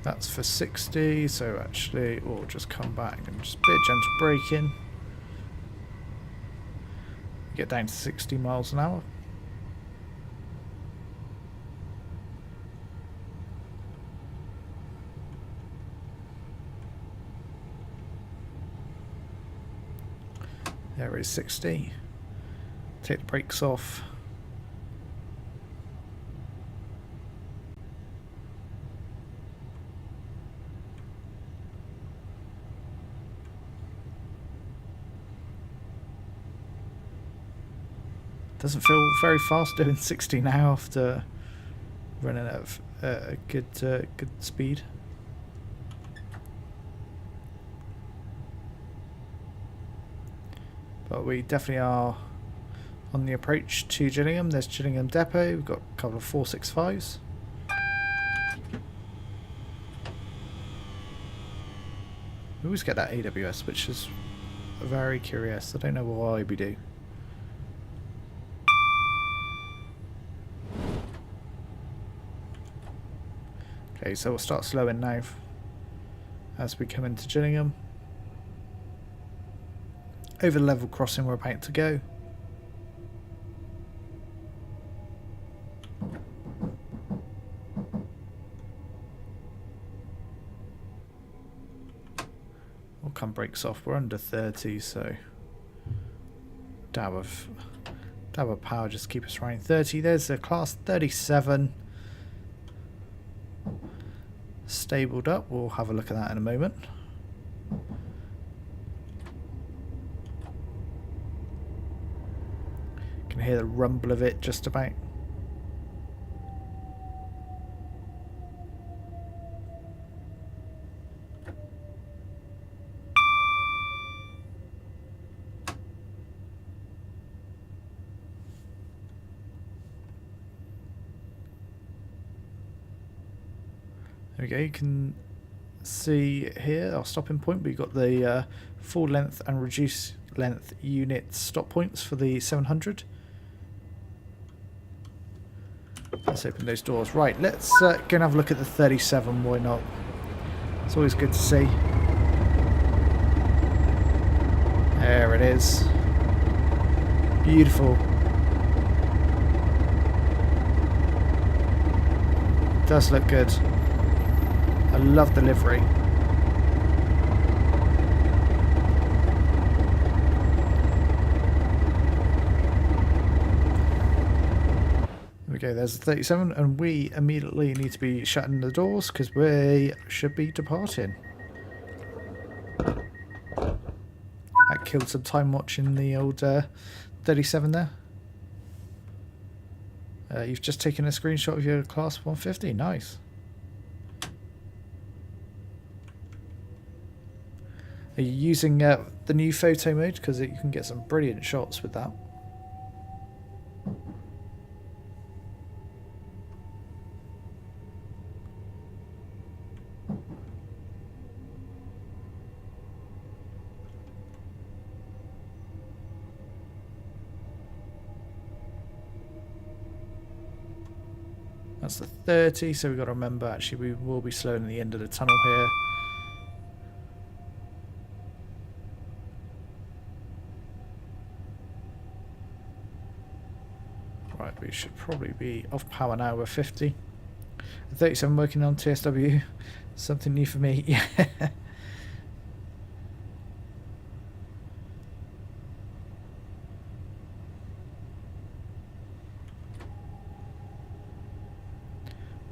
That's for 60, so actually we'll just come back and just a bit gentle braking. Get down to 60 miles an hour. There is 60. Take the brakes off. Doesn't feel very fast doing 60 now after running at a good speed. But we definitely are on the approach to Gillingham. There's Gillingham Depot. We've got a couple of 465s. We always get that AWS, which is very curious. I don't know why we do. Okay, so we'll start slowing now as we come into Gillingham. Over the level crossing we're about to go. We'll come brakes off. We're under 30, so dab of power just keep us around 30. There's a class 37 stabled up. We'll have a look at that in a moment. Can hear the rumble of it just about. There we go, you can see here our stopping point. We've got the full length and reduced length unit stop points for the 700. Let's open those doors. Right, let's go and have a look at the 37, why not? It's always good to see. There it is. Beautiful. Does look good. I love the livery. There we go, there's the 37, and we immediately need to be shutting the doors because we should be departing. That killed some time watching the old 37 there. You've just taken a screenshot of your class 150, nice. Are you using the new photo mode? Because you can get some brilliant shots with that. That's the 30, so we've got to remember actually we will be slowing at the end of the tunnel here. Right, we should probably be off power now. We're 50. 37 working on TSW. Something new for me. Yeah.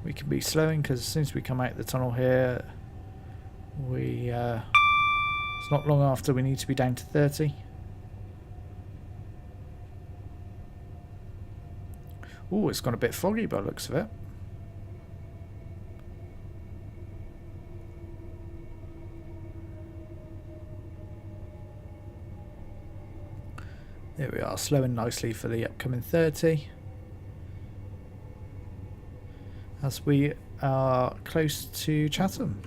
We can be slowing because as soon as we come out the tunnel here, it's not long after we need to be down to 30. Oh, it's gone a bit foggy by the looks of it. There we are, slowing nicely for the upcoming 30. As we are close to Chatham.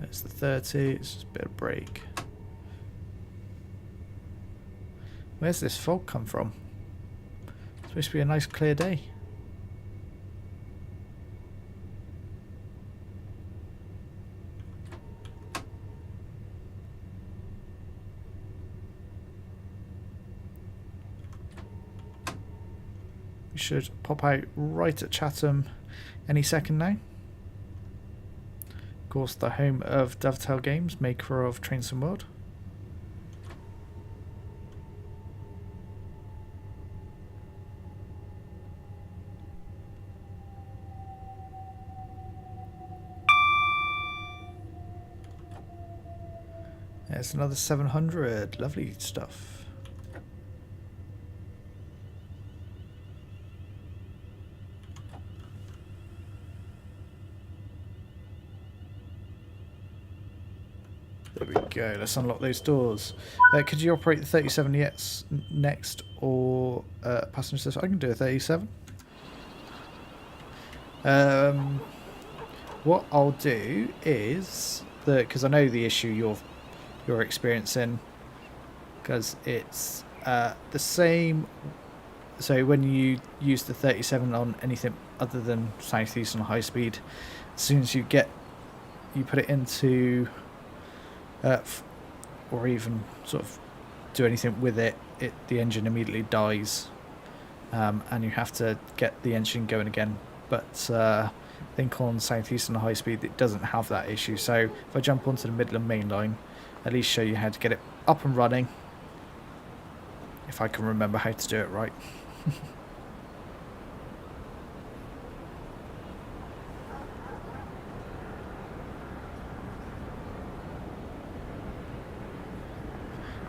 There's the 30, it's just a bit of break. Where's this fog come from? It's supposed to be a nice clear day. We should pop out right at Chatham any second now. Of course, the home of Dovetail Games, maker of Train Sim World. There's another 700. Lovely stuff. go. Let's unlock those doors. Could you operate the 37 yet next or passenger service? I can do a 37. What I'll do is because I know the issue you're experiencing, because it's the same. So when you use the 37 on anything other than Southeastern high speed, as soon as you put it into or even sort of do anything with it, the engine immediately dies, and you have to get the engine going again. But I think on Southeastern high speed it doesn't have that issue. So if I jump onto the Midland main line, at least show you how to get it up and running, if I can remember how to do it right.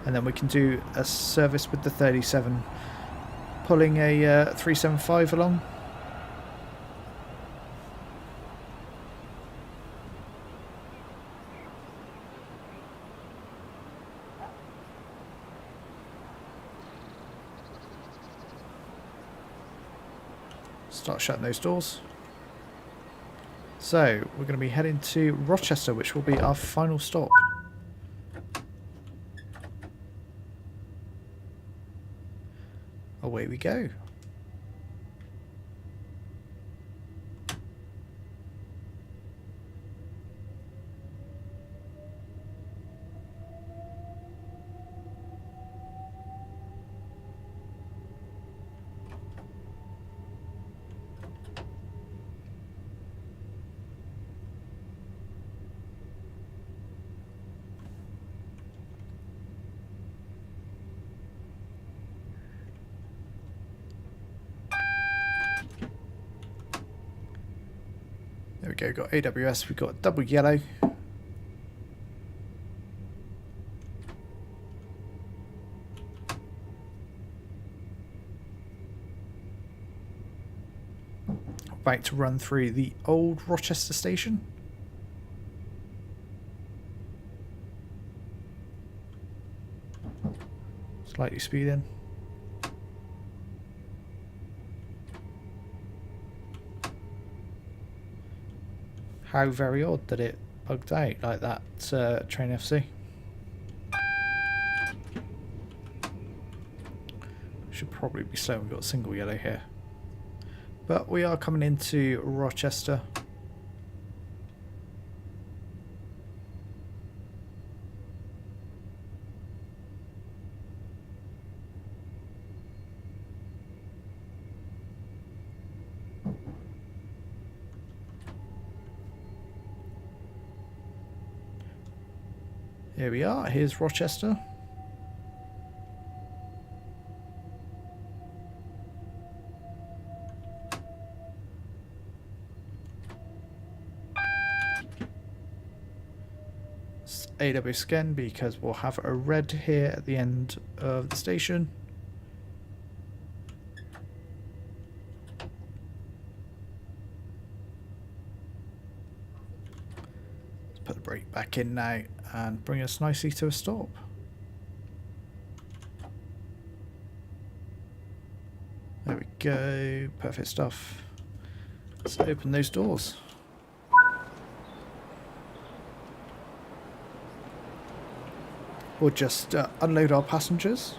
And then we can do a service with the 37, pulling a 375 along. Start shutting those doors. So we're going to be heading to Rochester, which will be our final stop. Away we go. There we go, got AWS, we've got double yellow. About to run through the old Rochester station. Slightly speeding. How very odd that it bugged out like that, Train FC. Should probably be slow, we've got a single yellow here. But we are coming into Rochester. Here we are, here's Rochester. It's AW scan because we'll have a red here at the end of the station. Let's put the brake back in now and bring us nicely to a stop. There we go, perfect stuff. Let's open those doors. We'll just unload our passengers.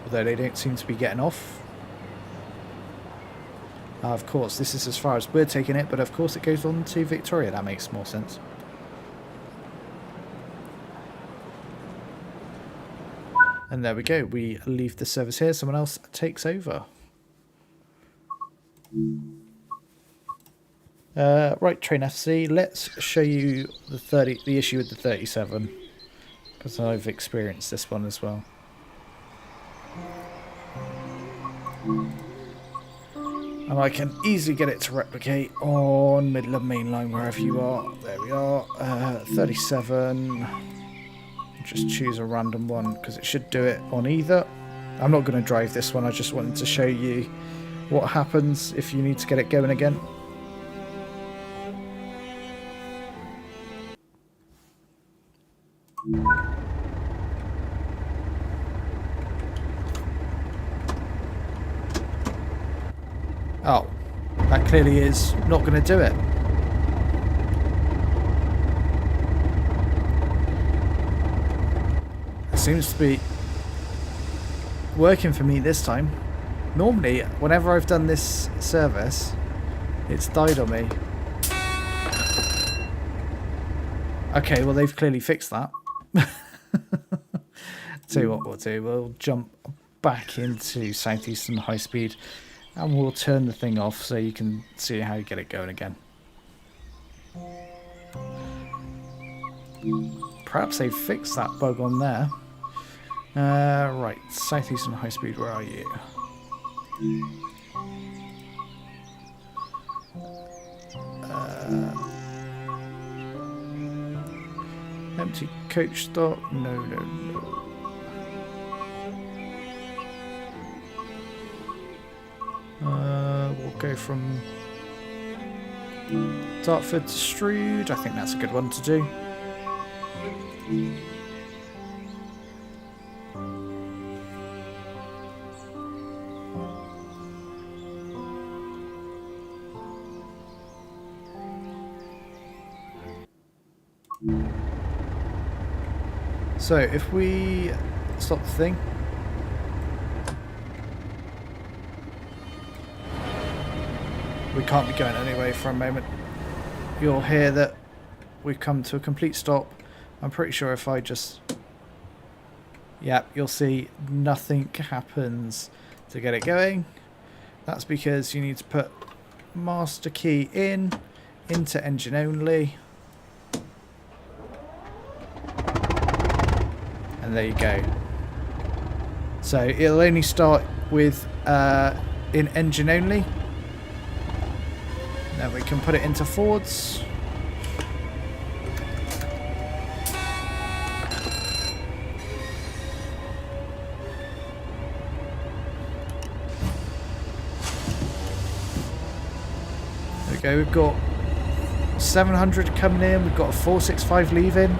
Although they don't seem to be getting off. Of course, this is as far as we're taking it, but of course it goes on to Victoria. That makes more sense. And there we go. We leave the service here. Someone else takes over. Right, Train FC. Let's show you the issue with the 37, because I've experienced this one as well. And I can easily get it to replicate on Midland Main Line, wherever you are. There we are. 37. Just choose a random one, because it should do it on either. I'm not going to drive this one, I just wanted to show you what happens if you need to get it going again. Oh, that clearly is not going to do it. It seems to be working for me this time. Normally, whenever I've done this service, it's died on me. Okay, well they've clearly fixed that. Tell you what we'll do, we'll jump back into Southeastern High Speed and we'll turn the thing off so you can see how you get it going again. Perhaps they've fixed that bug on there. Right, Southeastern High Speed, where are you? Empty coach stop. No. We'll go from Dartford to Strood. I think that's a good one to do. So if we stop the thing, we can't be going anyway for a moment. You'll hear that we've come to a complete stop. I'm pretty sure if I just... Yep, you'll see nothing happens to get it going. That's because you need to put master key into engine only. And there you go. So it'll only start with in engine only. Then we can put it into forwards. There we go. We've got 700 coming in. We've got a 465 leaving.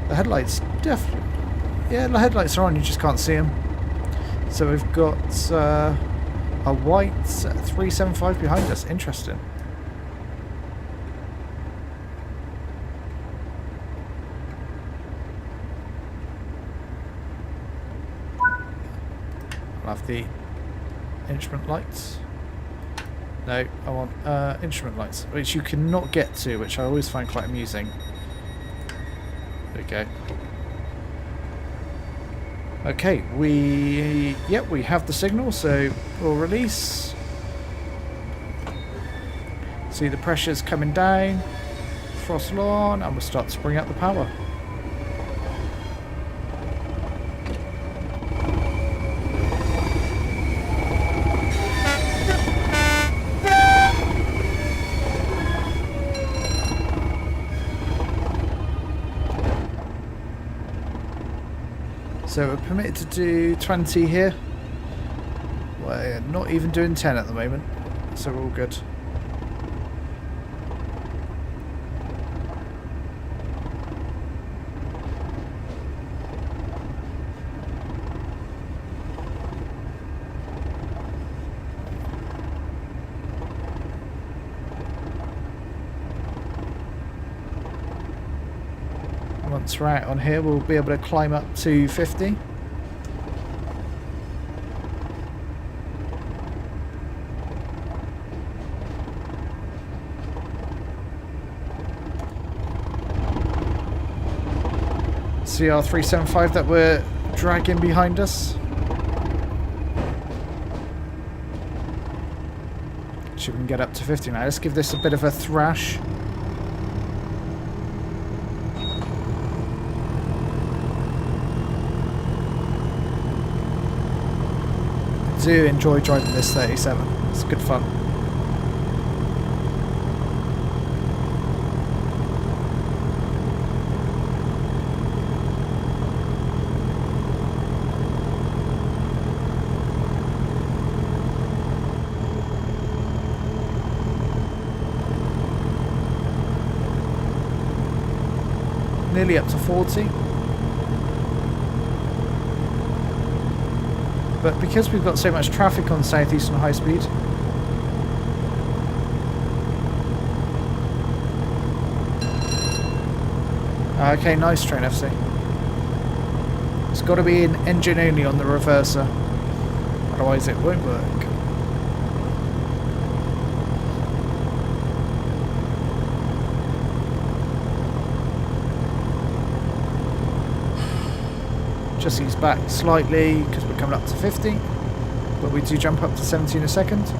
The headlights, definitely. Yeah, the headlights are on, you just can't see them. So we've got a white 375 behind us. Interesting. I'll have the instrument lights. No, I want instrument lights, which you cannot get to, which I always find quite amusing. There we go. Okay, we have the signal, so we'll release. See the pressure's coming down, throttle on, and we'll start to bring up the power. So we're permitted to do 20 here. We're not even doing 10 at the moment, so we're all good. Once we're out on here, we'll be able to climb up to 50. CR375 that we're dragging behind us. See if we can get up to 50 now. Let's give this a bit of a thrash. I do enjoy driving this 37. It's good fun. nearly up to 40. But because we've got so much traffic on Southeastern High Speed, okay, nice Train FC. It's got to be in engine only on the reverser, otherwise it won't work. Just ease back slightly because we're coming up to 50, but we do jump up to 70 in a second. So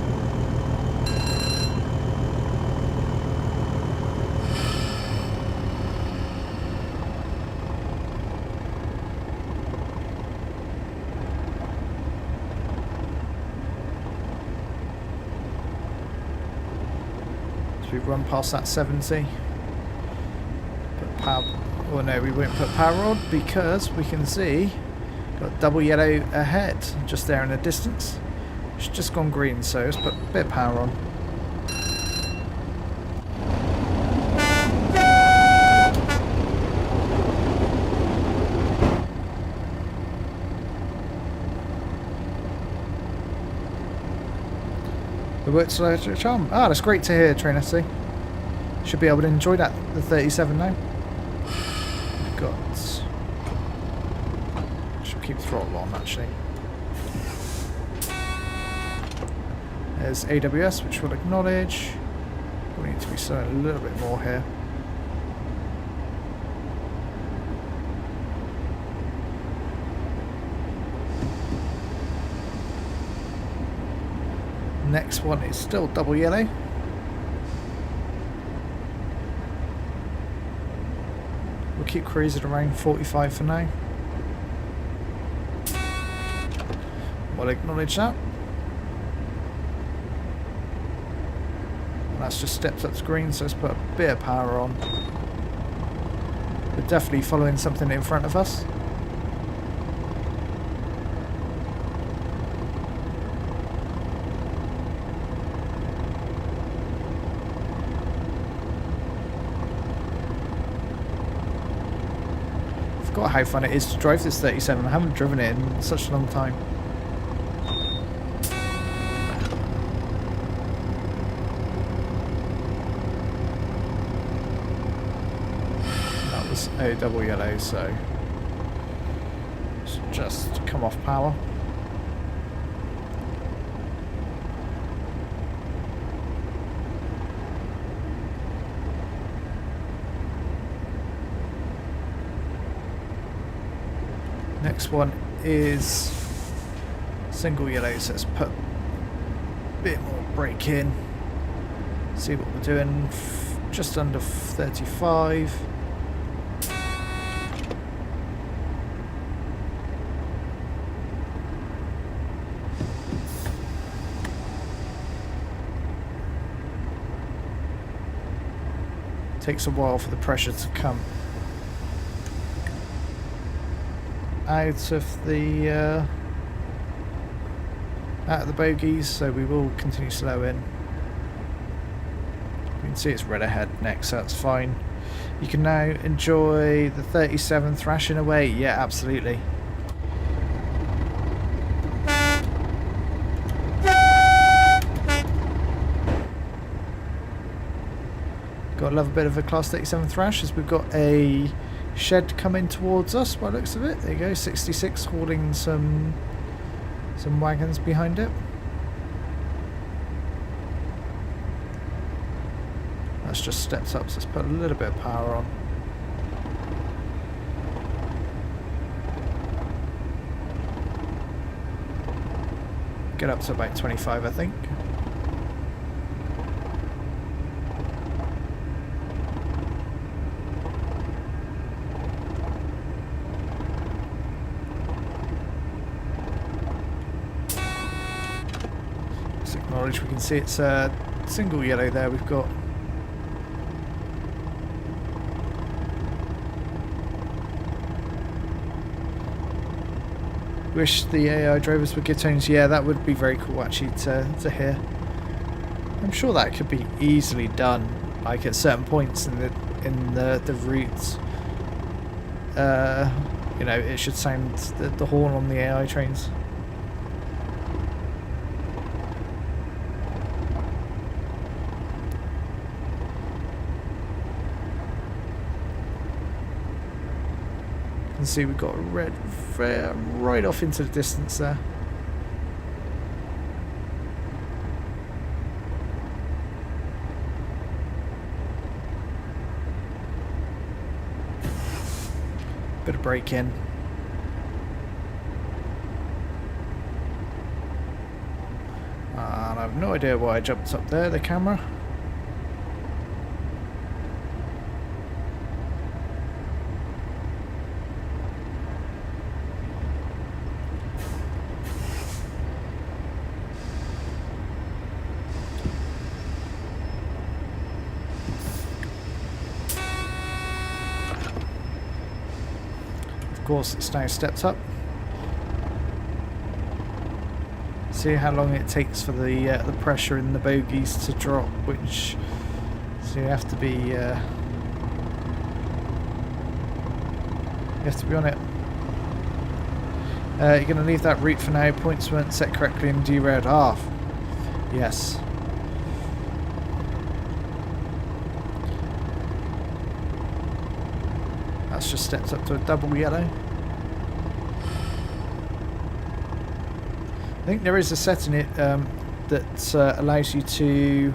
we run past that 70. Put power. Oh no, we won't put power on because we can see got double yellow ahead, just there in the distance. It's just gone green, so let's put a bit of power on. The works like a charm. Ah, that's great to hear, Trainer C. Should be able to enjoy that, the 37 now. Should keep throttle on actually. There's AWS, which we'll acknowledge. We need to be slowing a little bit more here. Next one is still double yellow. We'll keep cruising around 45 for now. We'll acknowledge that. And that's just stepped up to green, so let's put a bit of power on. We're definitely following something in front of us. I forgot how fun it is to drive this 37. I haven't driven it in such a long time. A double yellow, so let's just come off power. Next one is single yellow, so let's put a bit more brake in. See what we're doing. Just under 35. Takes a while for the pressure to come out of the bogies, so we will continue slow in. You can see it's red ahead next, so that's fine. You can now enjoy the 37 thrashing away. Yeah, absolutely. Got to love a bit of a Class 37 thrash as we've got a shed coming towards us by the looks of it. There you go, 66 hauling some wagons behind it. That's just stepped up, so let's put a little bit of power on. Get up to about 25, I think. We can see it's a single yellow there we've got. Wish the AI drivers would get tones. Yeah, that would be very cool actually to hear. I'm sure that could be easily done, like at certain points in the routes. you know, it should sound the horn on the AI trains. You can see we've got a red flare right off into the distance there. Bit of break in. And I have no idea why I jumped up there, the camera. Of course, it's now stepped up. See how long it takes for the pressure in the bogies to drop, which so you have to be on it. You're going to leave that route for now. Points weren't set correctly and derailed. Yes. That's just stepped up to a double yellow. I think there is a set in it that allows you to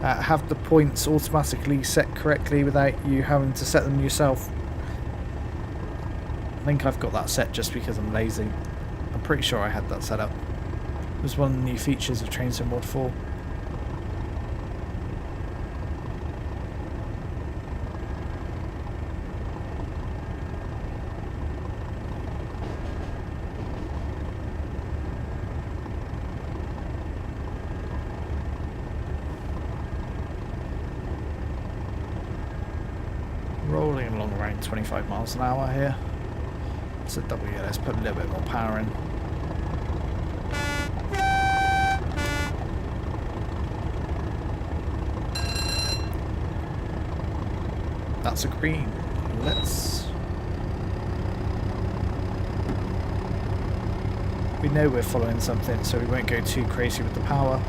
have the points automatically set correctly without you having to set them yourself. I think I've got that set just because I'm lazy. I'm pretty sure I had that set up. It was one of the new features of Train Sim Mod 4. Rolling along around 25 miles an hour here. It's a double, yeah, let's put a little bit more power in. That's a green. We know we're following something, so we won't go too crazy with the power.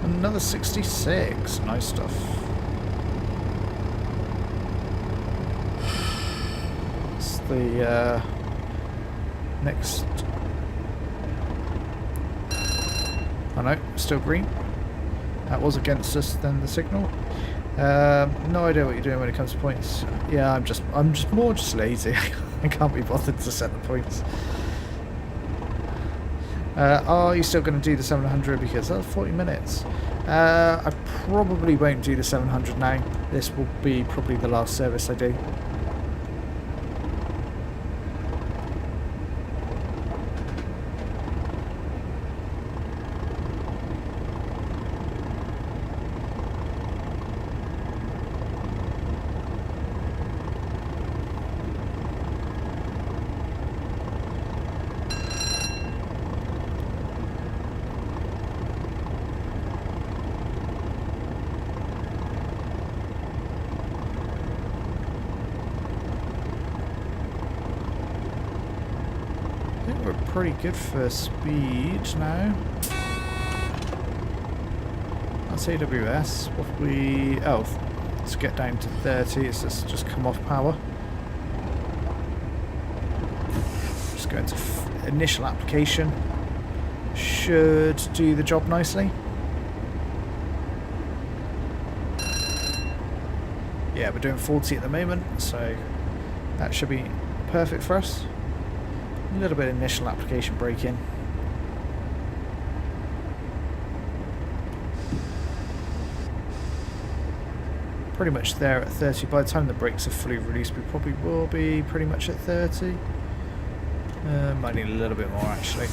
Another 66, nice stuff. It's the next. Oh no, still green. That was against us then, the signal. No idea what you're doing when it comes to points. Yeah, I'm just more lazy. I can't be bothered to set the points. Are you still going to do the 700 because that's 40 minutes? I probably won't do the 700 now. This will be probably the last service I do. I think we're pretty good for speed now. That's AWS. What if we... Oh, let's get down to 30. It's just come off power. Just go into initial application. Should do the job nicely. Yeah, we're doing 40 at the moment, so that should be perfect for us. A little bit of initial application break-in. Pretty much there at 30. By the time the brakes are fully released, we probably will be pretty much at 30. Might need a little bit more actually.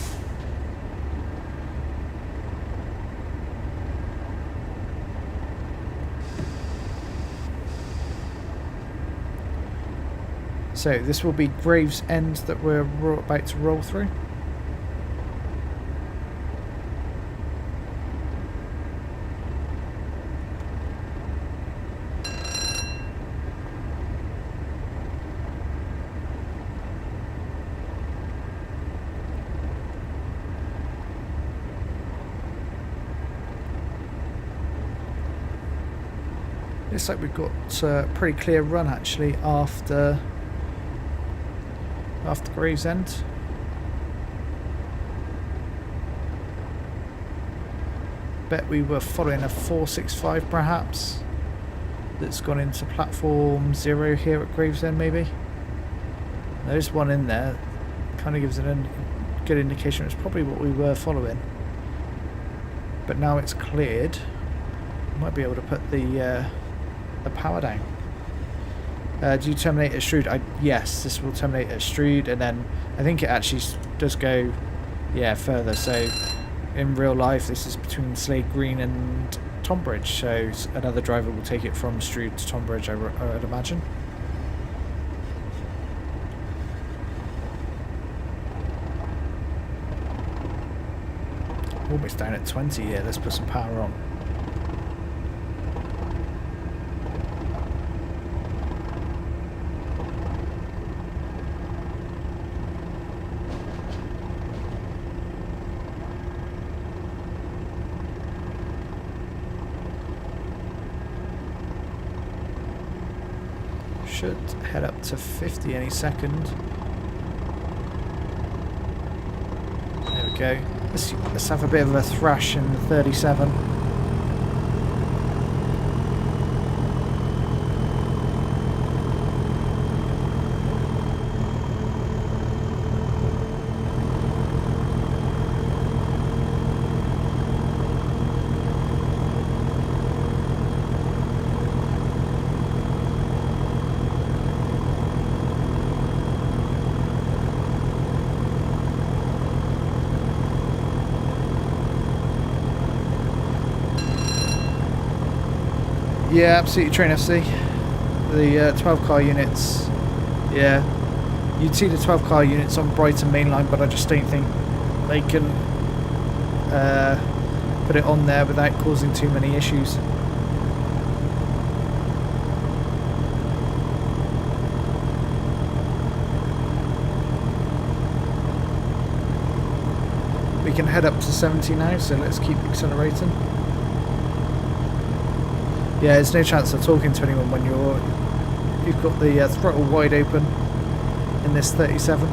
So this will be Gravesend that we're about to roll through. Looks like we've got a pretty clear run actually after Gravesend. Bet we were following a 465 perhaps that's gone into platform 0 here at Gravesend maybe. There's one in there, kind of gives a good indication it's probably what we were following. But now it's cleared, might be able to put the power down. Do you terminate at Strood? Yes, this will terminate at Strood, and then I think it actually does go, yeah, further. So in real life, this is between Slade Green and Tonbridge. So another driver will take it from Strood to Tonbridge, I would imagine. Almost down at 20 here. Let's put some power on. Should head up to 50 any second. There we go. Let's have a bit of a thrash in the 37. Yeah, absolutely, Train FC. The 12 car units, yeah. You'd see the 12 car units on Brighton mainline, but I just don't think they can put it on there without causing too many issues. We can head up to 70 now, so let's keep accelerating. Yeah, there's no chance of talking to anyone when you've got the throttle wide open in this 37.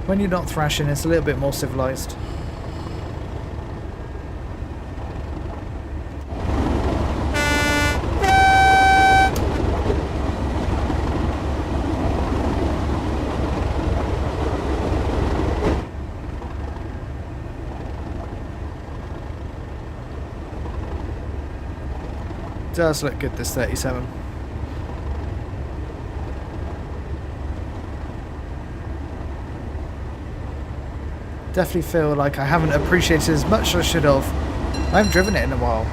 When you're not thrashing, it's a little bit more civilized. Does look good, this 37. Definitely feel like I haven't appreciated as much as I should have. I haven't driven it in a while.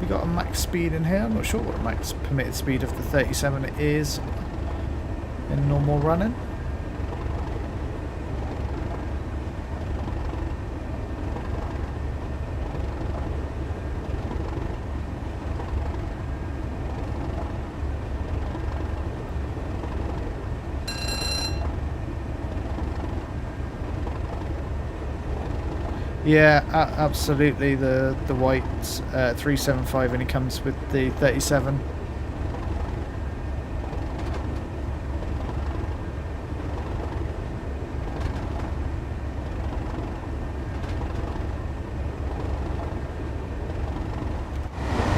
We got a max speed in here. I'm not sure what the max permitted speed of the 37 is in normal running. Yeah, absolutely. The white 375 only comes with the 37.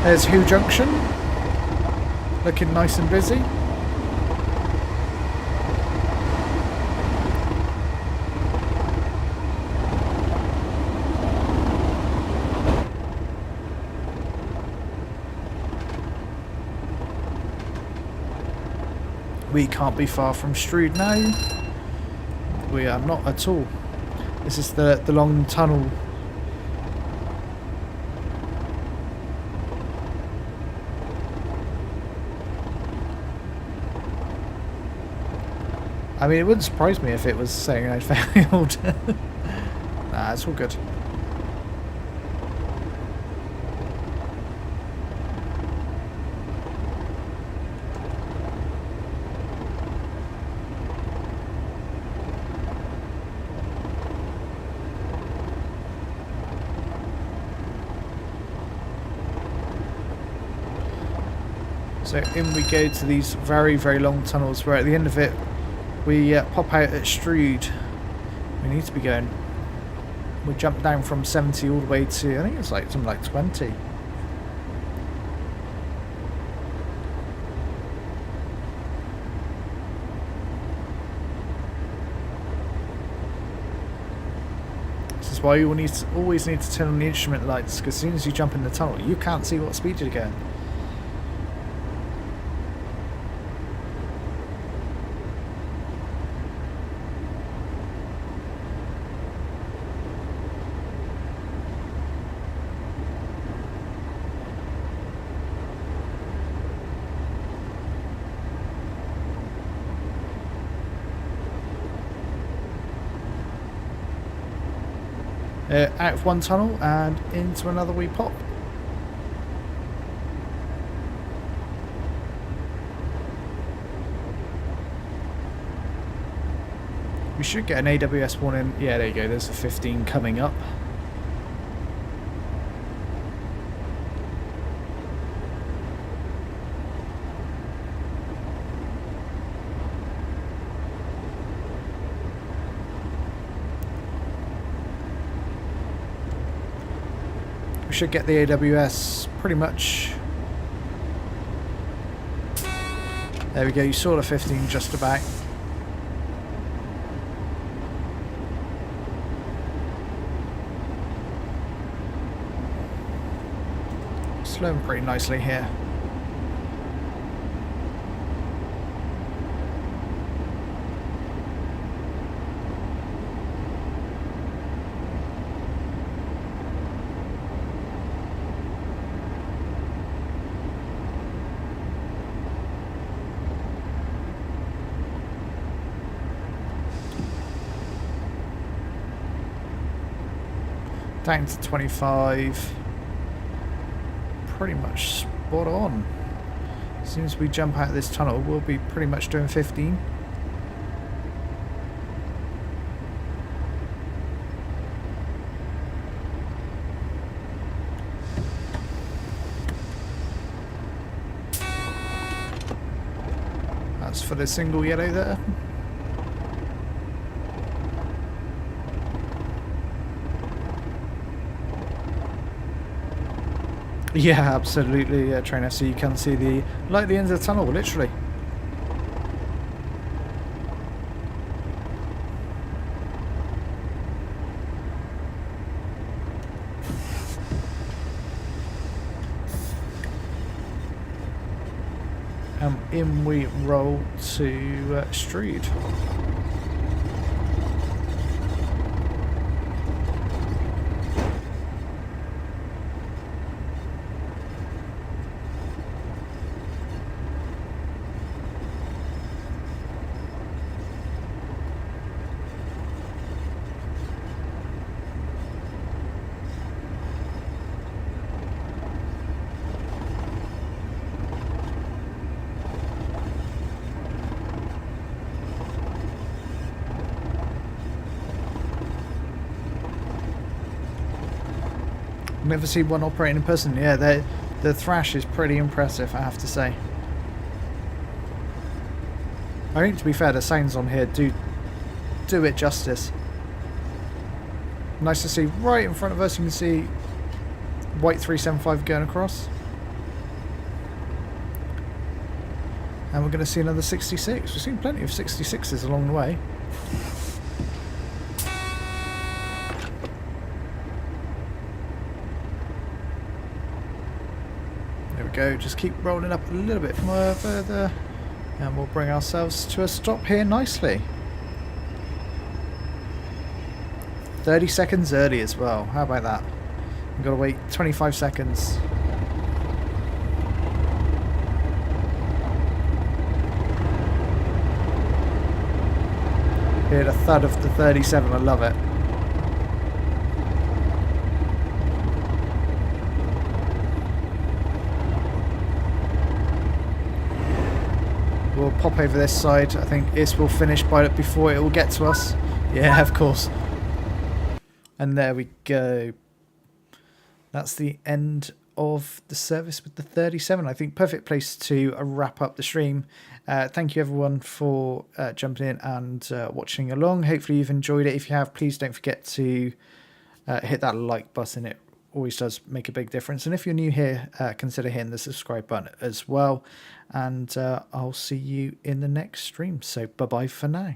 There's Who Junction. looking nice and busy. We can't be far from Strood now. We are not at all. This is the long tunnel. I mean, it wouldn't surprise me if it was saying I failed. Nah, it's all good. So in we go to these very, very long tunnels where at the end of it we pop out at Strood. We need to be going. We jump down from 70 all the way to, I think it's like something like 20. This is why you always need to turn on the instrument lights, because as soon as you jump in the tunnel you can't see what speed you're going. Out of one tunnel and into another we pop. We should get an AWS warning. Yeah, there you go. There's a 15 coming up. Should get the AWS pretty much. There we go, you saw the 15 just about. Slowing pretty nicely here. Down to 25. Pretty much spot on. As soon as we jump out of this tunnel, we'll be pretty much doing 15. That's for the single yellow there. Yeah, absolutely, trainer. So you can see the light at the end of the tunnel, literally. In we roll to Strood. Never seen one operating in person. Yeah, the thrash is pretty impressive, I have to say. I think, to be fair, the sounds on here do it justice. Nice to see right in front of us. You can see white 375 going across. And we're going to see another 66. We've seen plenty of 66s along the way. There we go. Just keep rolling up a little bit further. And we'll bring ourselves to a stop here nicely. 30 seconds early as well. How about that? We've got to wait 25 seconds. Hear the thud of the 37, I love it. We'll pop over this side. I think this will finish before it will get to us. Yeah, of course. And there we go. That's the end of the service with the 37. I think perfect place to wrap up the stream. Thank you everyone for jumping in and watching along. Hopefully you've enjoyed it. If you have, please don't forget to hit that like button. It always does make a big difference. And if you're new here, consider hitting the subscribe button as well. And I'll see you in the next stream. So bye bye for now.